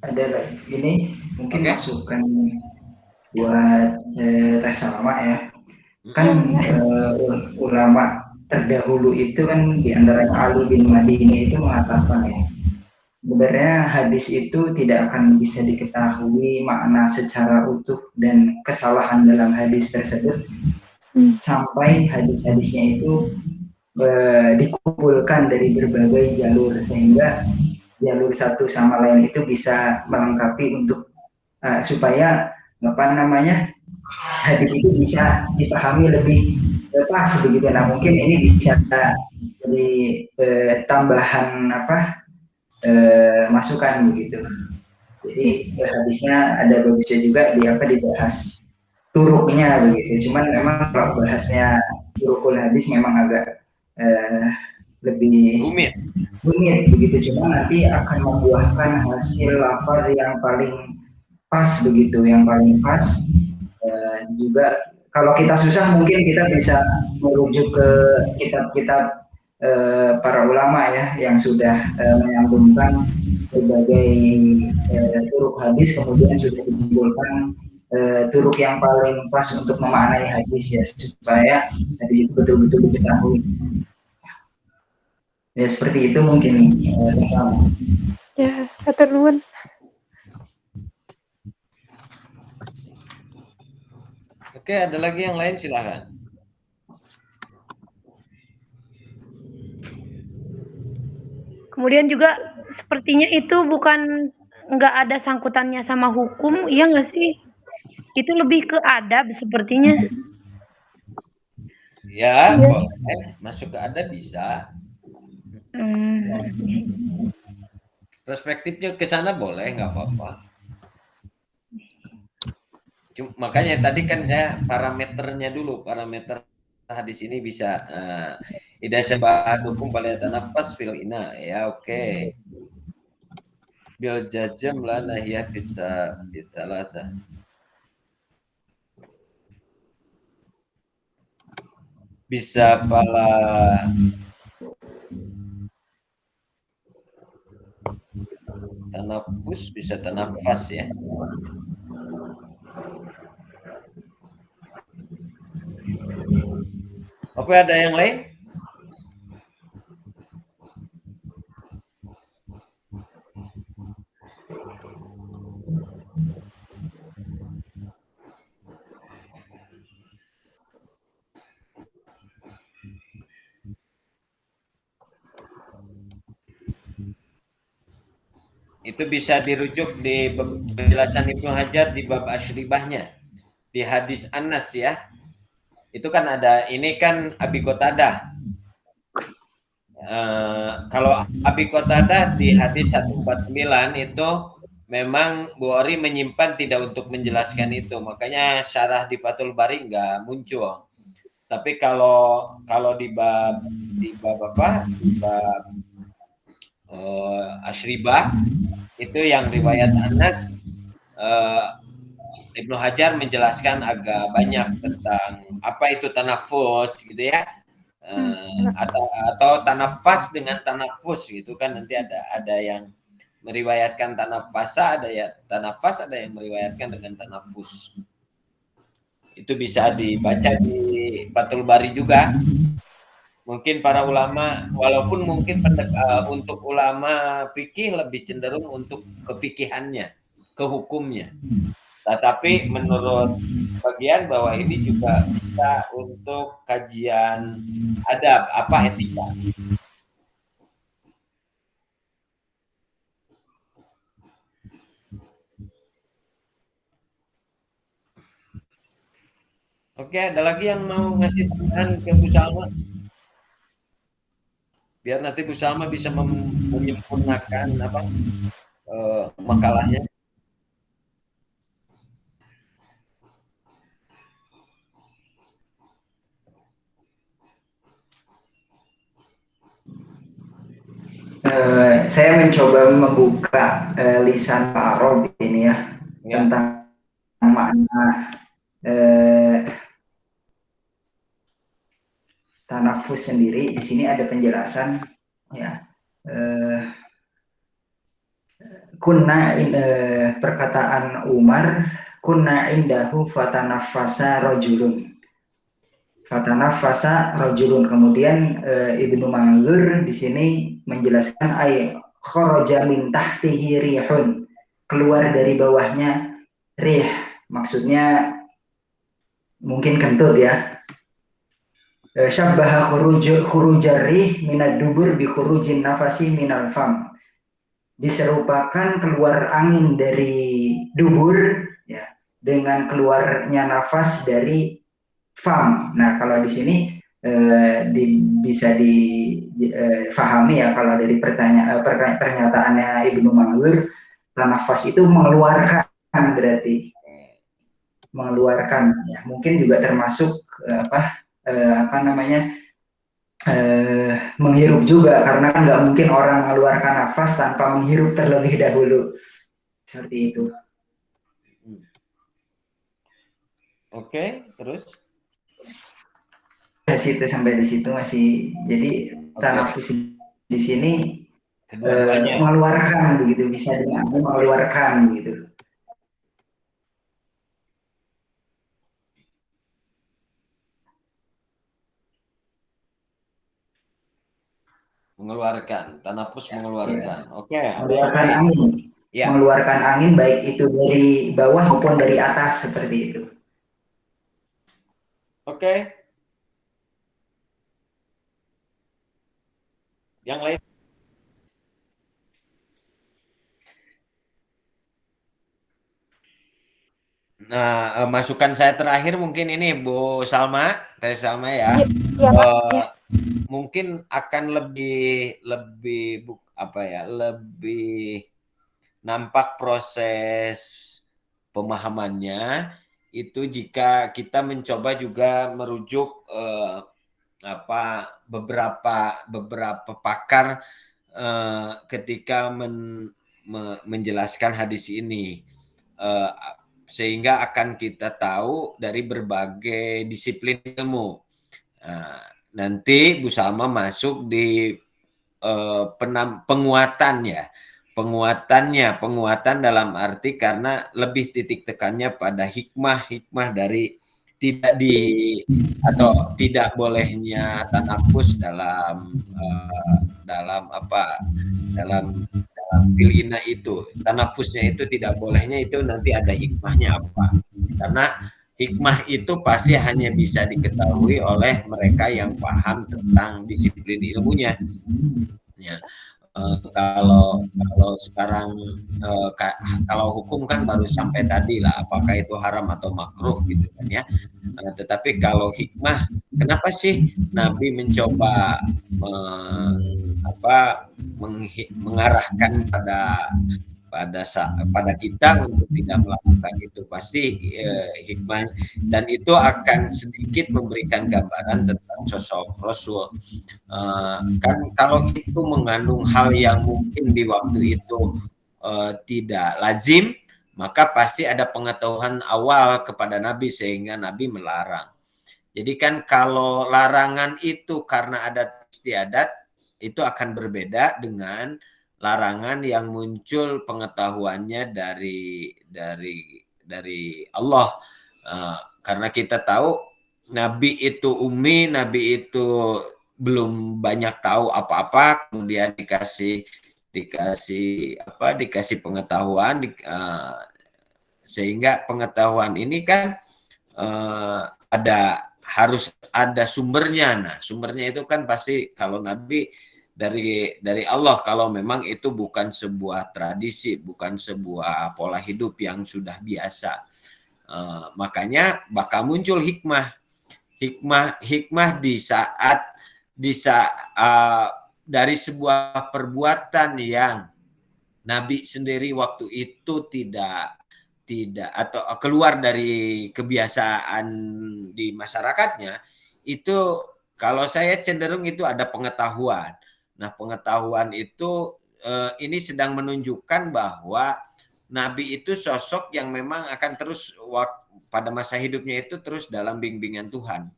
Ada lagi ini mungkin Oke. masukan buat Teh Salma ya. Kan ulama terdahulu itu kan diantaranya Ali bin Madini itu mengatakan ya, sebenarnya hadis itu tidak akan bisa diketahui makna secara utuh dan kesalahan dalam hadis tersebut sampai hadis-hadisnya itu dikumpulkan dari berbagai jalur sehingga jalur satu sama lain itu bisa melengkapi untuk supaya hadis itu bisa dipahami lebih pas begitu. Nah mungkin ini bisa jadi tambahan masukan begitu. Jadi hadisnya ada bagusnya juga dibahas turuknya begitu. Cuman memang kalau bahasnya turukul hadis memang agak lebih rumit begitu. Cuma nanti akan membuahkan hasil lafaz yang paling pas begitu, yang paling pas. Juga kalau kita susah mungkin kita bisa merujuk ke kitab-kitab para ulama ya yang sudah menyambungkan berbagai turuk hadis, kemudian sudah disimpulkan turuk yang paling pas untuk memaknai hadis ya, supaya hadis itu betul-betul diketahui. Ya seperti itu mungkin sama. Ya, hatur nuhun. Oke, ada lagi yang lain silahkan. Kemudian juga sepertinya itu bukan nggak ada sangkutannya sama hukum, iya nggak sih? Itu lebih ke adab sepertinya. Ya, boleh. Masuk ke adab bisa. Perspektifnya ke sana boleh, nggak apa-apa. Makanya tadi kan saya parameter hadis ini bisa idza syabah dukung pada tanafas fil ina ya oke. Bil jajam la nahiyah bisa bisalasa. Bisa pala tanafus bisa tanafas ya. Apa ada yang lain? Itu bisa dirujuk di penjelasan Ibnu Hajar di bab asyribahnya di hadis Anas ya. itu kan ada, ini kan Abikotadah. Kalau Abikotadah di hadis 149 itu memang Bukhari menyimpan tidak untuk menjelaskan itu, makanya syarah di Fathul Bari nggak muncul. Tapi kalau di bab apa? Di bab Asyribah itu yang riwayat Anas, Ibnu Hajar menjelaskan agak banyak tentang apa itu tanafus gitu ya, atau tanafas dengan tanafus gitu kan, nanti ada yang meriwayatkan tanafasa, ada ya tanafas, ada yang meriwayatkan dengan tanafus. Itu bisa dibaca di Fathul Bari juga. Mungkin para ulama, walaupun mungkin untuk ulama fikih lebih cenderung untuk kefikihannya, ke hukumnya. Tetapi menurut bagian bahwa ini juga bisa untuk kajian adab, apa etika. Oke, ada lagi yang mau ngasih tambahan ke Bu Salma? Biar nanti Bu Salma bisa menyempurnakan apa makalahnya. Saya mencoba membuka lisan Pak Rob ini ya, tentang makna tanafus sendiri. Di sini ada penjelasan ya. Perkataan Umar, kunna indahu fatanafasa rajulun. Fatanafasa rajulun. Kemudian Ibnu Manzur di sini menjelaskan ay kharaja min tahtihi rihun, keluar dari bawahnya rih, maksudnya mungkin kentut ya. Syabbaha khurujar rih minad dubur bi khurujin nafasi minal fam, diserupakan keluar angin dari dubur ya dengan keluarnya nafas dari fam. Nah, kalau di sini bisa difahami ya, kalau dari pernyataannya Ibnu Manzur, nafas itu mengeluarkan, berarti mengeluarkan ya, mungkin juga termasuk menghirup juga, karena kan nggak mungkin orang mengeluarkan nafas tanpa menghirup terlebih dahulu, seperti itu. Oke, terus sampai di situ masih, jadi tanafus di sini mengeluarkan begitu, bisa diambil mengeluarkan begitu. mengeluarkan, tanafus mengeluarkan. Oke, mengeluarkan angin. Ya. Mengeluarkan angin baik itu dari bawah maupun dari atas, seperti itu. Oke. Yang lain? Nah, masukan saya terakhir mungkin ini Bu Salma, Teh Salma ya. Mungkin akan lebih nampak proses pemahamannya itu jika kita mencoba juga merujuk beberapa pakar ketika menjelaskan hadis ini, sehingga akan kita tahu dari berbagai disiplin ilmu. Nanti Bu Salma masuk di penguatan dalam arti karena lebih titik tekannya pada hikmah dari tidak bolehnya tanafus dalam pilina itu. Tanafusnya itu tidak bolehnya, itu nanti ada hikmahnya apa. Karena hikmah itu pasti hanya bisa diketahui oleh mereka yang paham tentang disiplin ilmunya. Ya. Kalau sekarang kalau hukum kan baru sampai tadi lah, apakah itu haram atau makruh gitu kan ya. Tetapi kalau hikmah, kenapa sih Nabi mencoba mengarahkan pada kita untuk tidak melakukan itu? Pasti hikmah, dan itu akan sedikit memberikan gambaran tentang sosok Rasul. Kan kalau itu mengandung hal yang mungkin di waktu itu tidak lazim, maka pasti ada pengetahuan awal kepada Nabi sehingga Nabi melarang. Jadi kan kalau larangan itu karena adat istiadat, itu akan berbeda dengan larangan yang muncul pengetahuannya dari Allah. Karena kita tahu Nabi itu ummi, Nabi itu belum banyak tahu apa-apa, kemudian dikasih pengetahuan, sehingga pengetahuan ini kan harus ada sumbernya. Nah, sumbernya itu kan pasti kalau Nabi dari Allah, kalau memang itu bukan sebuah tradisi, bukan sebuah pola hidup yang sudah biasa. Makanya bakal muncul hikmah di saat dari sebuah perbuatan yang Nabi sendiri waktu itu tidak atau keluar dari kebiasaan di masyarakatnya, itu kalau saya cenderung itu ada pengetahuan. Nah, pengetahuan itu ini sedang menunjukkan bahwa Nabi itu sosok yang memang akan terus pada masa hidupnya itu terus dalam bimbingan Tuhan,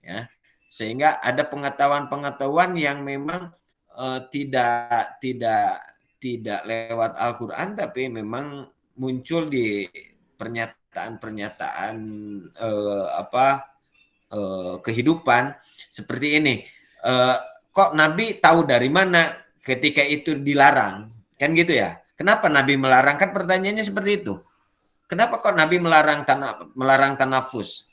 ya. Sehingga ada pengetahuan-pengetahuan yang memang tidak lewat Al-Quran, tapi memang muncul di pernyataan-pernyataan kehidupan seperti ini. Kok Nabi tahu dari mana ketika itu dilarang? Kan gitu ya. Kenapa Nabi melarang? Kan pertanyaannya seperti itu. Kenapa kok Nabi melarang tanafus?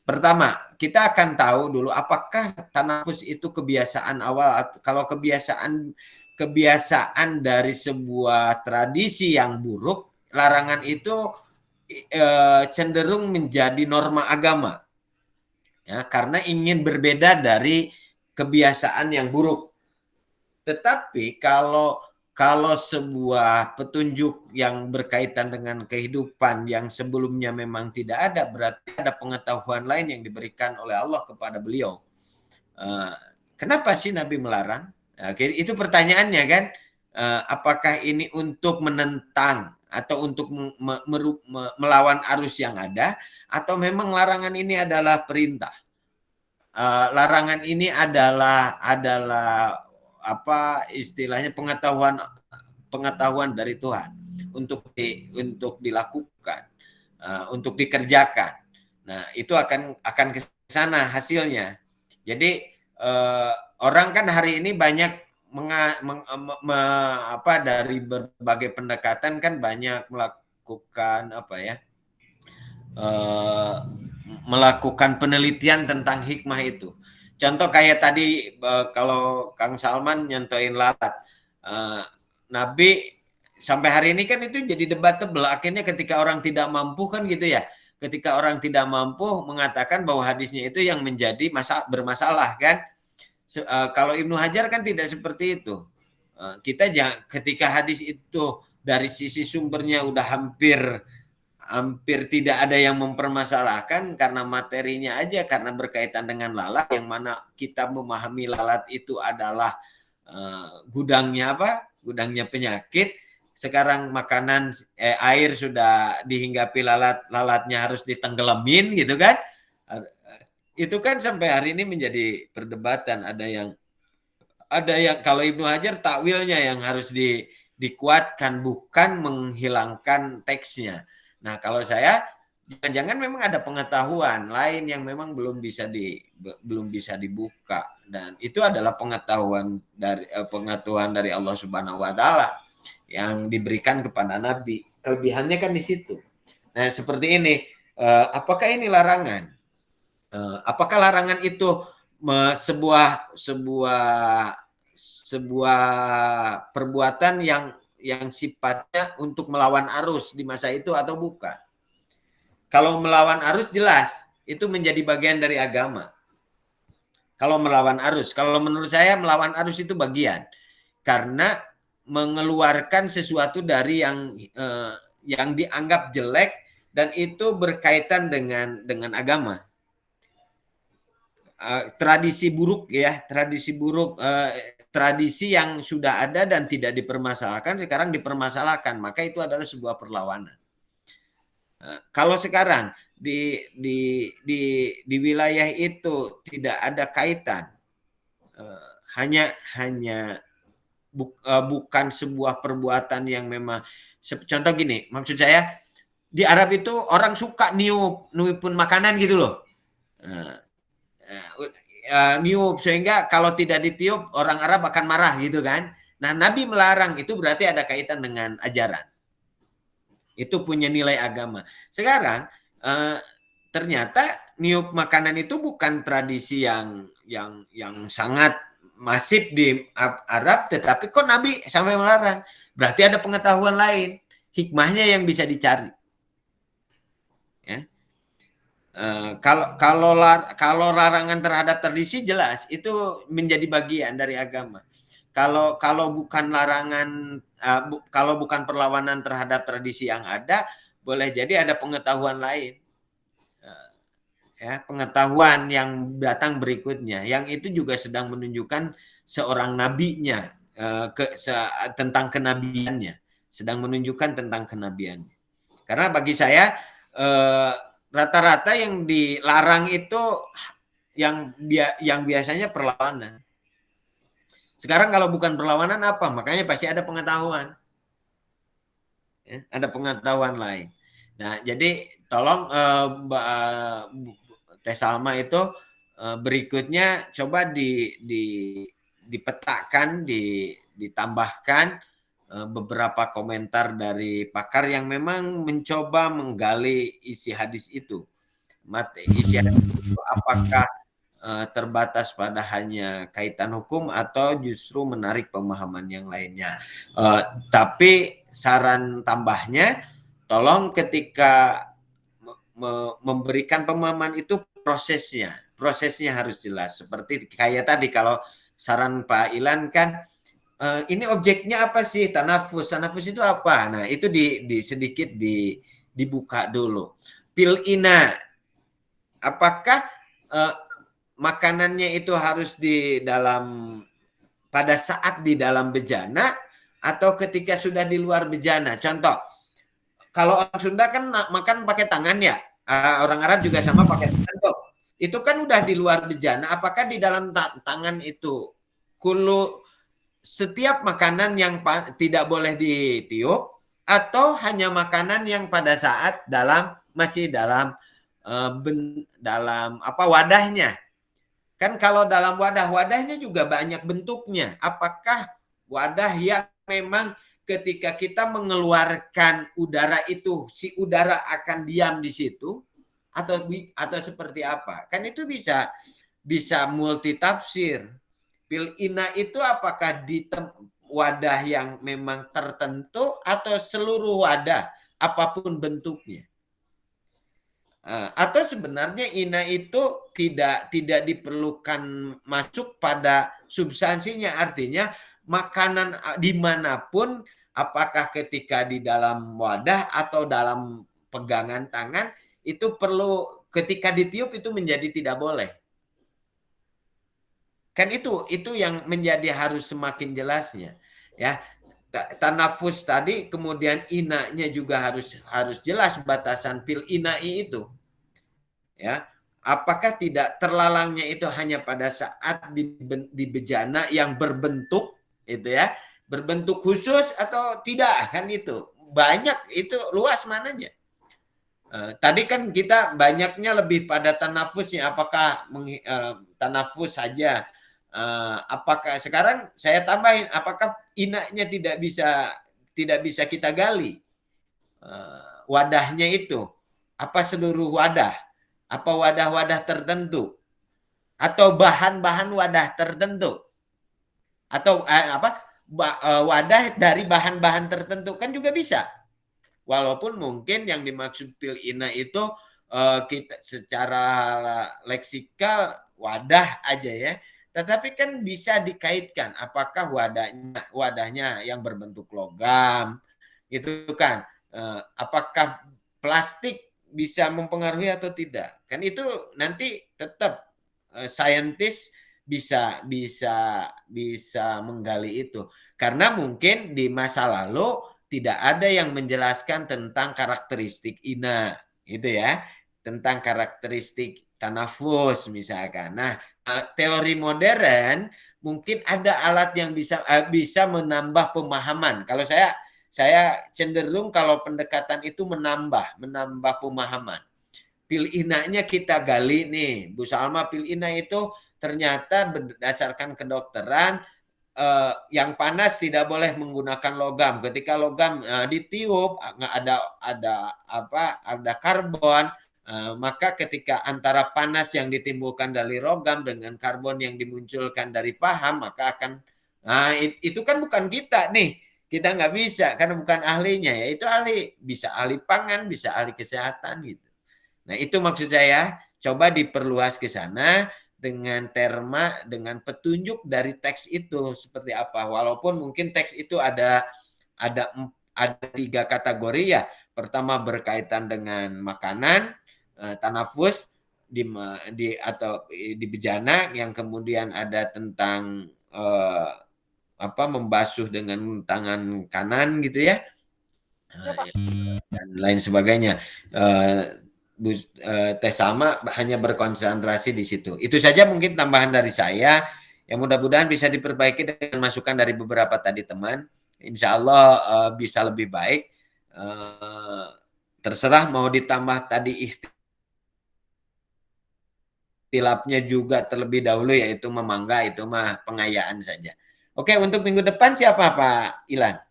Pertama, kita akan tahu dulu apakah tanafus itu kebiasaan awal. Kalau kebiasaan dari sebuah tradisi yang buruk, larangan itu cenderung menjadi norma agama, ya, karena ingin berbeda dari kebiasaan yang buruk. Tetapi kalau sebuah petunjuk yang berkaitan dengan kehidupan yang sebelumnya memang tidak ada, berarti ada pengetahuan lain yang diberikan oleh Allah kepada beliau. Kenapa sih Nabi melarang? Itu pertanyaannya kan. Apakah ini untuk menentang atau untuk melawan arus yang ada, atau memang larangan ini adalah perintah? Larangan ini adalah apa istilahnya pengetahuan dari Tuhan untuk dilakukan, untuk dikerjakan. Nah, itu akan ke sana hasilnya. Jadi orang kan hari ini banyak dari berbagai pendekatan kan banyak melakukan penelitian tentang hikmah itu. Contoh kayak tadi kalau Kang Salman nyontoin lalat, Nabi sampai hari ini kan itu jadi debatable. Akhirnya ketika orang tidak mampu kan gitu ya, ketika orang tidak mampu mengatakan bahwa hadisnya itu yang menjadi bermasalah kan. Kalau Ibnu Hajar kan tidak seperti itu. Kita ketika hadis itu dari sisi sumbernya udah hampir tidak ada yang mempermasalahkan karena materinya aja, karena berkaitan dengan lalat, yang mana kita memahami lalat itu adalah gudangnya penyakit. Sekarang makanan air sudah dihinggapi lalatnya harus ditenggelamin gitu kan. Itu kan sampai hari ini menjadi perdebatan. Ada yang kalau Ibnu Hajar takwilnya yang harus dikuatkan, bukan menghilangkan teksnya. Nah, kalau saya jangan-jangan memang ada pengetahuan lain yang memang belum bisa dibuka, dan itu adalah pengetahuan dari Allah Subhanahu wa taala yang diberikan kepada Nabi. Kelebihannya kan di situ. Nah, seperti ini, apakah ini larangan? Apakah larangan itu sebuah perbuatan yang sifatnya untuk melawan arus di masa itu atau bukan. Kalau melawan arus jelas itu menjadi bagian dari agama. Kalau melawan arus, kalau menurut saya melawan arus itu bagian karena mengeluarkan sesuatu dari yang dianggap jelek dan itu berkaitan dengan agama. Tradisi buruk ya, tradisi yang sudah ada dan tidak dipermasalahkan sekarang dipermasalahkan, maka itu adalah sebuah perlawanan. Kalau sekarang di wilayah itu tidak ada kaitan, hanya bukan sebuah perbuatan yang memang, contoh gini, maksud saya di Arab itu orang suka niupun makanan gitu loh, niup sehingga kalau tidak ditiup orang Arab akan marah gitu kan. Nah Nabi melarang itu berarti ada kaitan dengan ajaran. Itu punya nilai agama. Sekarang ternyata niup makanan itu bukan tradisi yang sangat masif di Arab, tetapi kok Nabi sampai melarang? Berarti ada pengetahuan lain, hikmahnya yang bisa dicari. Ya. Kalau larangan terhadap tradisi jelas itu menjadi bagian dari agama. Kalau bukan larangan, kalau bukan perlawanan terhadap tradisi yang ada, boleh jadi ada pengetahuan lain, ya, pengetahuan yang datang berikutnya, yang itu juga sedang menunjukkan seorang nabinya, tentang kenabiannya, sedang menunjukkan tentang kenabiannya. Karena bagi saya rata-rata yang dilarang itu yang biasanya perlawanan. Sekarang kalau bukan perlawanan apa? Makanya pasti ada pengetahuan. Ya, ada pengetahuan lain. Nah, jadi tolong Teh Salma itu berikutnya coba dipetakan, ditambahkan beberapa komentar dari pakar yang memang mencoba menggali isi hadis itu. Isi hadis itu apakah terbatas pada hanya kaitan hukum atau justru menarik pemahaman yang lainnya. Tapi saran tambahnya, tolong ketika memberikan pemahaman itu prosesnya harus jelas. Seperti kayak tadi kalau saran Pak Ilan kan, ini objeknya apa sih? Tanafus itu apa? Nah itu sedikit dibuka dulu. Pil ina, apakah makanannya itu harus pada saat di dalam bejana atau ketika sudah di luar bejana? Contoh, kalau orang Sunda kan makan pakai tangan ya, orang Arab juga sama pakai tangan. Itu kan udah di luar bejana. Apakah di dalam tangan itu setiap makanan yang tidak boleh ditiup atau hanya makanan yang pada saat masih dalam wadahnya? Kan kalau dalam wadahnya juga banyak bentuknya. Apakah wadah yang memang ketika kita mengeluarkan udara itu, si udara akan diam di situ atau seperti apa? Kan itu bisa multitafsir. Pil ina itu apakah di wadah yang memang tertentu atau seluruh wadah apapun bentuknya? Atau sebenarnya ina itu tidak diperlukan masuk pada substansinya, artinya makanan dimanapun, apakah ketika di dalam wadah atau dalam pegangan tangan itu perlu, ketika ditiup itu menjadi tidak boleh. Kan itu yang menjadi harus semakin jelasnya, ya. Tanafus tadi, kemudian ina-nya juga harus jelas batasan pil inai itu. Ya, apakah tidak terlalangnya itu hanya pada saat di bejana yang berbentuk itu ya, berbentuk khusus atau tidak, kan itu banyak, itu luas mananya. Tadi kan kita banyaknya lebih pada tanafusnya, apakah tanafus saja, apakah sekarang saya tambahin apakah inaknya tidak bisa kita gali, wadahnya itu apa seluruh wadah, apa wadah-wadah tertentu atau bahan-bahan wadah tertentu. atau wadah dari bahan-bahan tertentu kan juga bisa. Walaupun mungkin yang dimaksud pil ina itu kita secara leksikal wadah aja ya. Tetapi kan bisa dikaitkan apakah wadahnya yang berbentuk logam itu kan, apakah plastik bisa mempengaruhi atau tidak, kan itu nanti tetap saintis bisa menggali itu, karena mungkin di masa lalu tidak ada yang menjelaskan tentang karakteristik ina itu ya, tentang karakteristik tanafus misalkan. Nah, teori modern mungkin ada alat yang bisa menambah pemahaman. Kalau saya cenderung kalau pendekatan itu menambah pemahaman. Pil inanya kita gali nih, Bu Salma, pil ina itu ternyata berdasarkan kedokteran yang panas tidak boleh menggunakan logam. Ketika logam ditiup ada karbon, maka ketika antara panas yang ditimbulkan dari logam dengan karbon yang dimunculkan dari paham, maka akan itu kan bukan kita nih. Kita nggak bisa karena bukan ahlinya ya. Itu bisa ahli pangan, bisa ahli kesehatan gitu. Nah, itu maksud saya, coba diperluas ke sana dengan dengan petunjuk dari teks itu seperti apa. Walaupun mungkin teks itu ada 3 kategori ya. Pertama berkaitan dengan makanan, tanafus atau di bejana, yang kemudian ada tentang membasuh dengan tangan kanan gitu ya. Dan lain sebagainya. Teh Salma hanya berkonsentrasi di situ. Itu saja mungkin tambahan dari saya. Yang mudah-mudahan bisa diperbaiki dengan masukan dari beberapa tadi teman. Insya Allah bisa lebih baik. Terserah mau ditambah tadi ikhtilafnya juga terlebih dahulu, yaitu memangga, itu mah pengayaan saja. Oke, untuk minggu depan siapa Pak Ilan?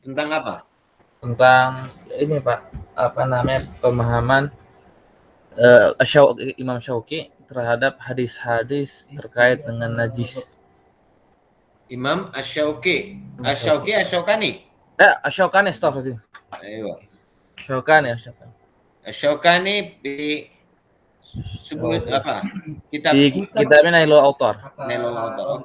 Tentang apa? Tentang ini Pak, apa namanya, pemahaman Imam Syauqi terhadap hadis-hadis terkait dengan najis. Imam Asy-Syauqi. Asy-Syaukani. Asy-Syaukani, astagfirullah. Ayo. Asy-Syaukani. Asy-Syaukani di sebut apa? Kitabnya Nailul Autar. Nailul Autar.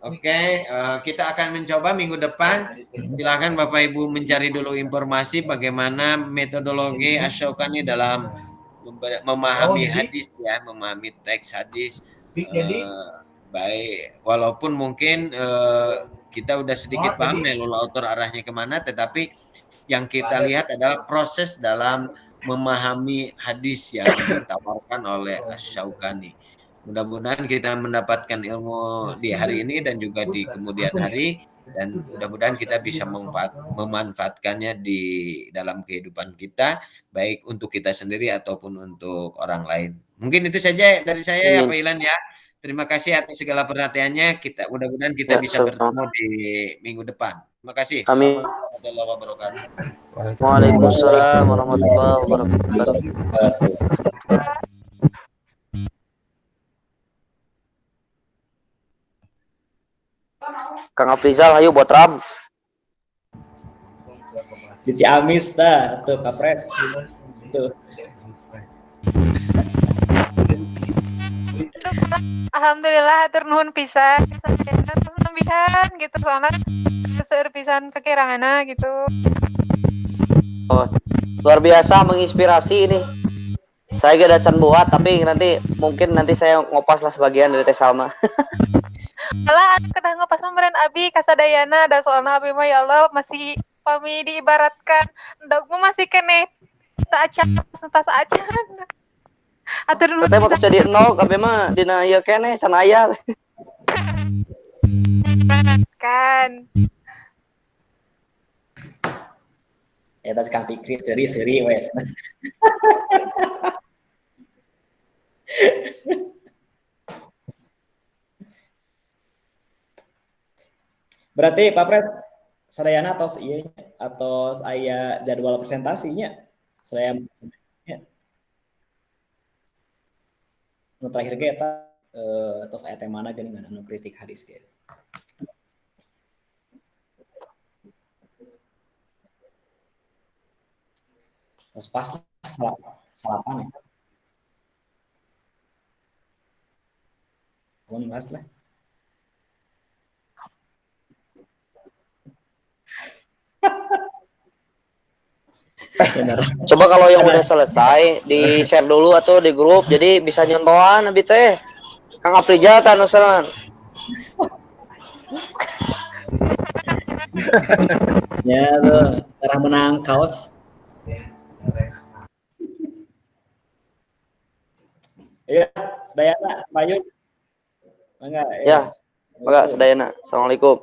Oke, kita akan mencoba minggu depan. Silakan Bapak Ibu mencari dulu informasi bagaimana metodologi Asy-Syaukani dalam memahami hadis ya, memahami teks hadis. Baik, walaupun mungkin kita udah sedikit paham Nailul Autar arahnya kemana, tetapi yang kita lihat adalah proses dalam memahami hadis yang ditawarkan oleh Asy-Syaukani. Mudah-mudahan kita mendapatkan ilmu di hari ini dan juga di kemudian hari, dan mudah-mudahan kita bisa memanfaatkannya di dalam kehidupan kita, baik untuk kita sendiri ataupun untuk orang lain. Mungkin itu saja dari saya ya Pak Ilan ya. Terima kasih atas segala perhatiannya. Mudah-mudahan kita bisa bertemu di minggu depan. Terima kasih. Amin. Assalamualaikum warahmatullahi wabarakatuh. Waalaikumsalam warahmatullahi wabarakatuh. Kang Afrizal, ayo buat ram. Di Ciamis dah, tuh Kapres. Tuh. Alhamdulillah hatur nuhun pisan sadayana terus nembihan gitu, soalnya seueur pisan kekiranganna gitu. Oh, luar biasa, menginspirasi ini. Saya gak ada can buat, tapi mungkin nanti saya ngopas lah sebagian dari Teh Salma. Malah ada kedah ngopas pemberian abi kasadayana, dan soalnya abi mah ya Allah masih pami diibaratkan endog mah masih kene tak acan tas acan. Atur nuhun. Teteh mau jadi 0, kabeh mah dina ieu keneh can aya. Kan. Eta Kang Fikri seri wes. Berarti Pak Pres, sadayana tos ieu atau aya jadwal presentasinya. Saya nu terakhir ge eta tos aya temana geuning anu kritik hadis ge. Terus pas salapan ya. Pun mas lah. Coba kalau yang udah selesai di share dulu atau di grup jadi bisa nyontohan abi teh. Kang Afrijal tan usahan. Ya tuh, cara menang kaos. Iya, sedayana, Pak Yun. Mangga. Ya, mangga sedayana. Assalamualaikum.